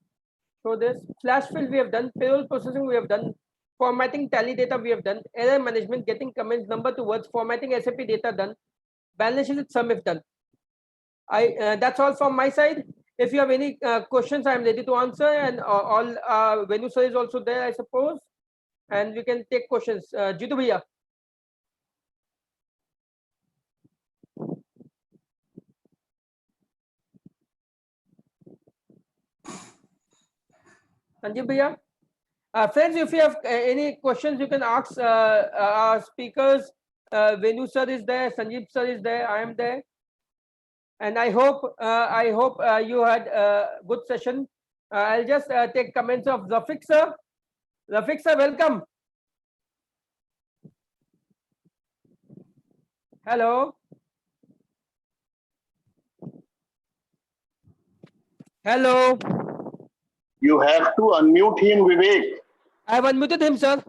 So this flash fill we have done, payroll processing we have done, formatting tally data we have done, error management, getting comments, number to words, formatting SAP data done, balance sheet with sum if done. That's all from my side. If you have any questions, I am ready to answer, and all Venu sir is also there, I suppose, and we can take questions. Jitu bhaiya. Sanjib bhaiya. Friends, if you have any questions, you can ask our speakers. Venu sir is there, Sanjib sir is there, I am there, and I hope you had a good session. I'll just take comments of Rafiq sir. Rafiq sir, welcome. Hello. Hello.
You have to unmute him, Vivek.
I have unmuted him, sir.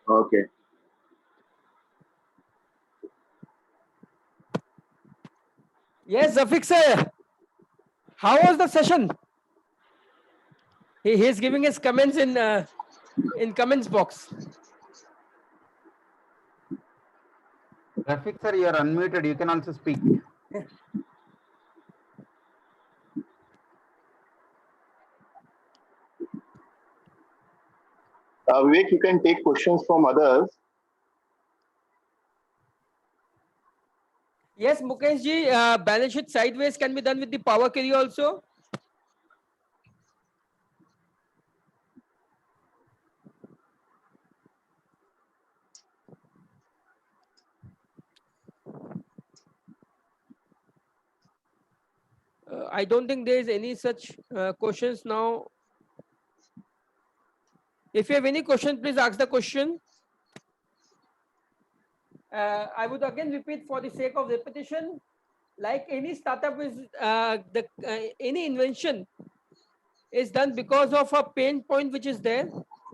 Okay.
Yes, Rafiq sir. How was the session? He is giving his comments in comments box.
Rafiq sir, you are unmuted. You can also speak.
Vivek, you can take questions from others.
Yes, Mukesh ji, balance sheet sideways can be done with the power query also. I don't think there is any such questions now. If you have any question, please ask the question. I would again repeat for the sake of repetition, like any startup is any invention is done because of a pain point which is there.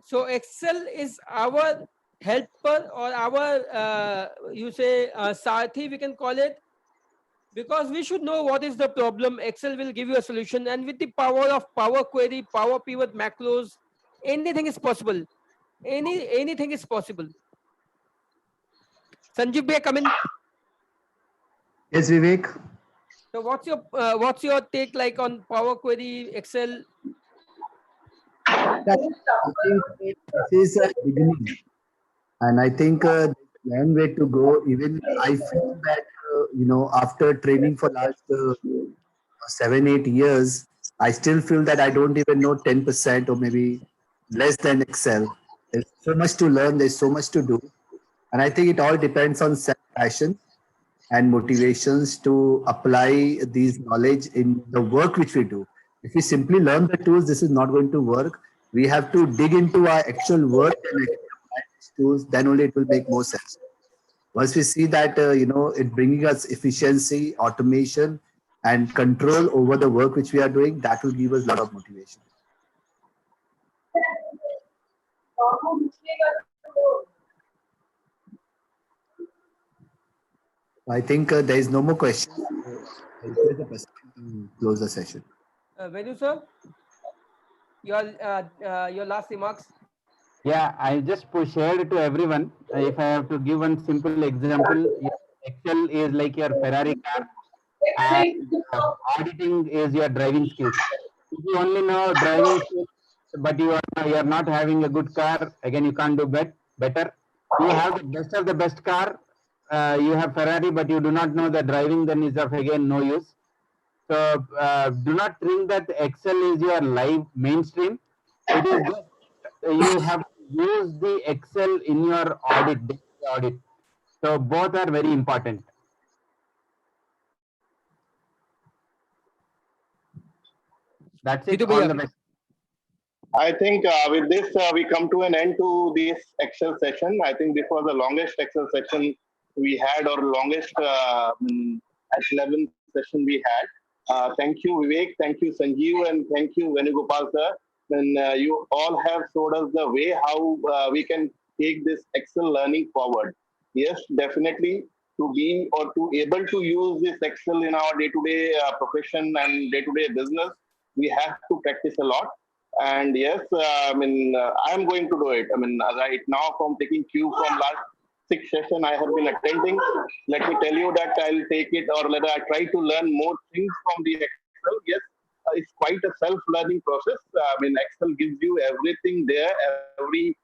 So Excel is our helper or our you say Sarthi, we can call it, because we should know what is the problem. Excel will give you a solution, and with the power of Power Query, Power Pivot, macros, anything is possible. Anything is possible. Sanjib bhai, come in.
Yes, Vivek.
So what's your take like on Power Query, Excel?
I think this is a beginning, and I think there's a long way to go. Even I feel that after training for last 7-8 years, I still feel that I don't even know 10% or maybe less than Excel. There's so much to learn. There's so much to do, and I think it all depends on self-passion. and motivations to apply these knowledge in the work which we do. If we simply learn the tools, this is not going to work. We have to dig into our actual work and apply these tools, then only it will make more sense. Once we see that, it bringing us efficiency, automation, and control over the work which we are doing, that will give us a lot of motivation. I think there is no more questions. I request the president to close the session.
Venu sir, your last remarks.
Yeah, I just shared to everyone. If I have to give one simple example, Excel is like your Ferrari car, and auditing is your driving skills. If you only know driving skills, but you are not having a good car, again you can't do better. You have the best of the best car. You have Ferrari, but you do not know the driving, then is of again no use. So do not think that Excel is your live mainstream. It is just you have to use the Excel in your audit, daily audit. So both are very important. That's it. All the best.
I think with this, we come to an end to this Excel session. I think this was the longest Excel session we had, or longest at 11 session we had. Thank you, Vivek. Thank you, Sanjeev, and thank you, Venugopal sir. And you all have showed us the way how we can take this Excel learning forward. Yes, definitely to be or to able to use this Excel in our day-to-day profession and day-to-day business, we have to practice a lot. And yes, I'm going to do it. Right now, from taking cue from last 6 sessions I have been attending, let me tell you that I'll take it, or rather I try to learn more things from the Excel. Yes, it's quite a self-learning process. Excel gives you everything there, every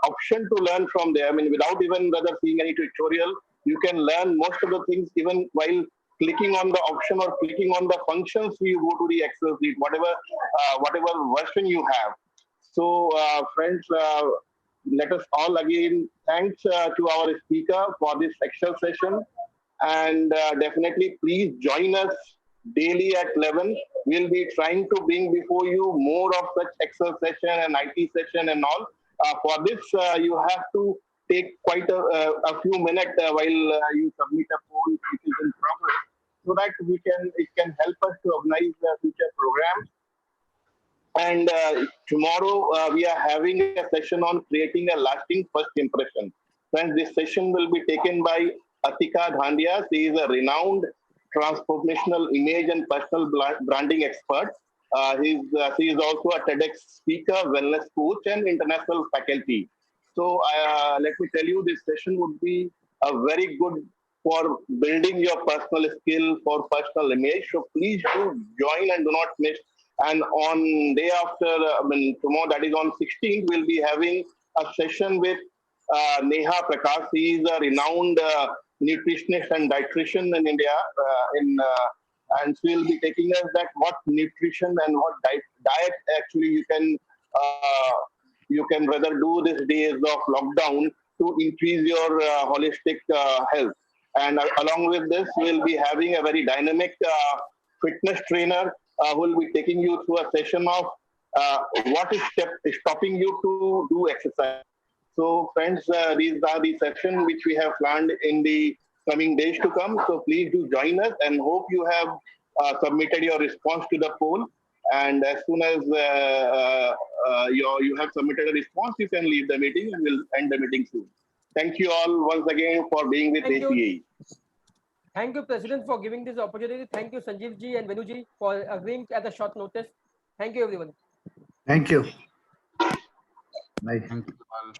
option to learn from there. Without even rather seeing any tutorial, you can learn most of the things even while clicking on the option or clicking on the functions. You go to the Excel sheet, whatever version you have. So, friends, let us all again thanks to our speaker for this Excel session, and definitely please join us daily at 11. We'll be trying to bring before you more of such Excel session and IT session and all. For this, you have to take quite a few minutes while you submit a poll which is in progress, so that it can help us to organize future programs. And tomorrow we are having a session on creating a lasting first impression. Friends, this session will be taken by Atika Dhandia. She is a renowned transformational image and personal branding expert. She is also a TEDx speaker, wellness coach, and international faculty. So let me tell you, this session would be a very good for building your personal skill for personal image. So please do join and do not miss. And on day after, tomorrow, that is on 16th, we'll be having a session with Neha Prakash. He is a renowned nutritionist and dietitian in India. And she will be taking us that what nutrition and what diet actually you can rather do these days of lockdown to increase your holistic health. And along with this, we'll be having a very dynamic fitness trainer who will be taking you through a session of what is stopping you to do exercise. So friends, these are the sessions which we have planned in the coming days to come. So please do join us, and hope you have submitted your response to the poll. And as soon as you have submitted a response, you can leave the meeting, and we'll end the meeting soon. Thank you all once again for being with ACE.
Thank you, President, for giving this opportunity. Thank you, Sanjeev ji and Venu ji, for agreeing at a short notice. Thank you, everyone.
Thank you. Bye.
Thank you all.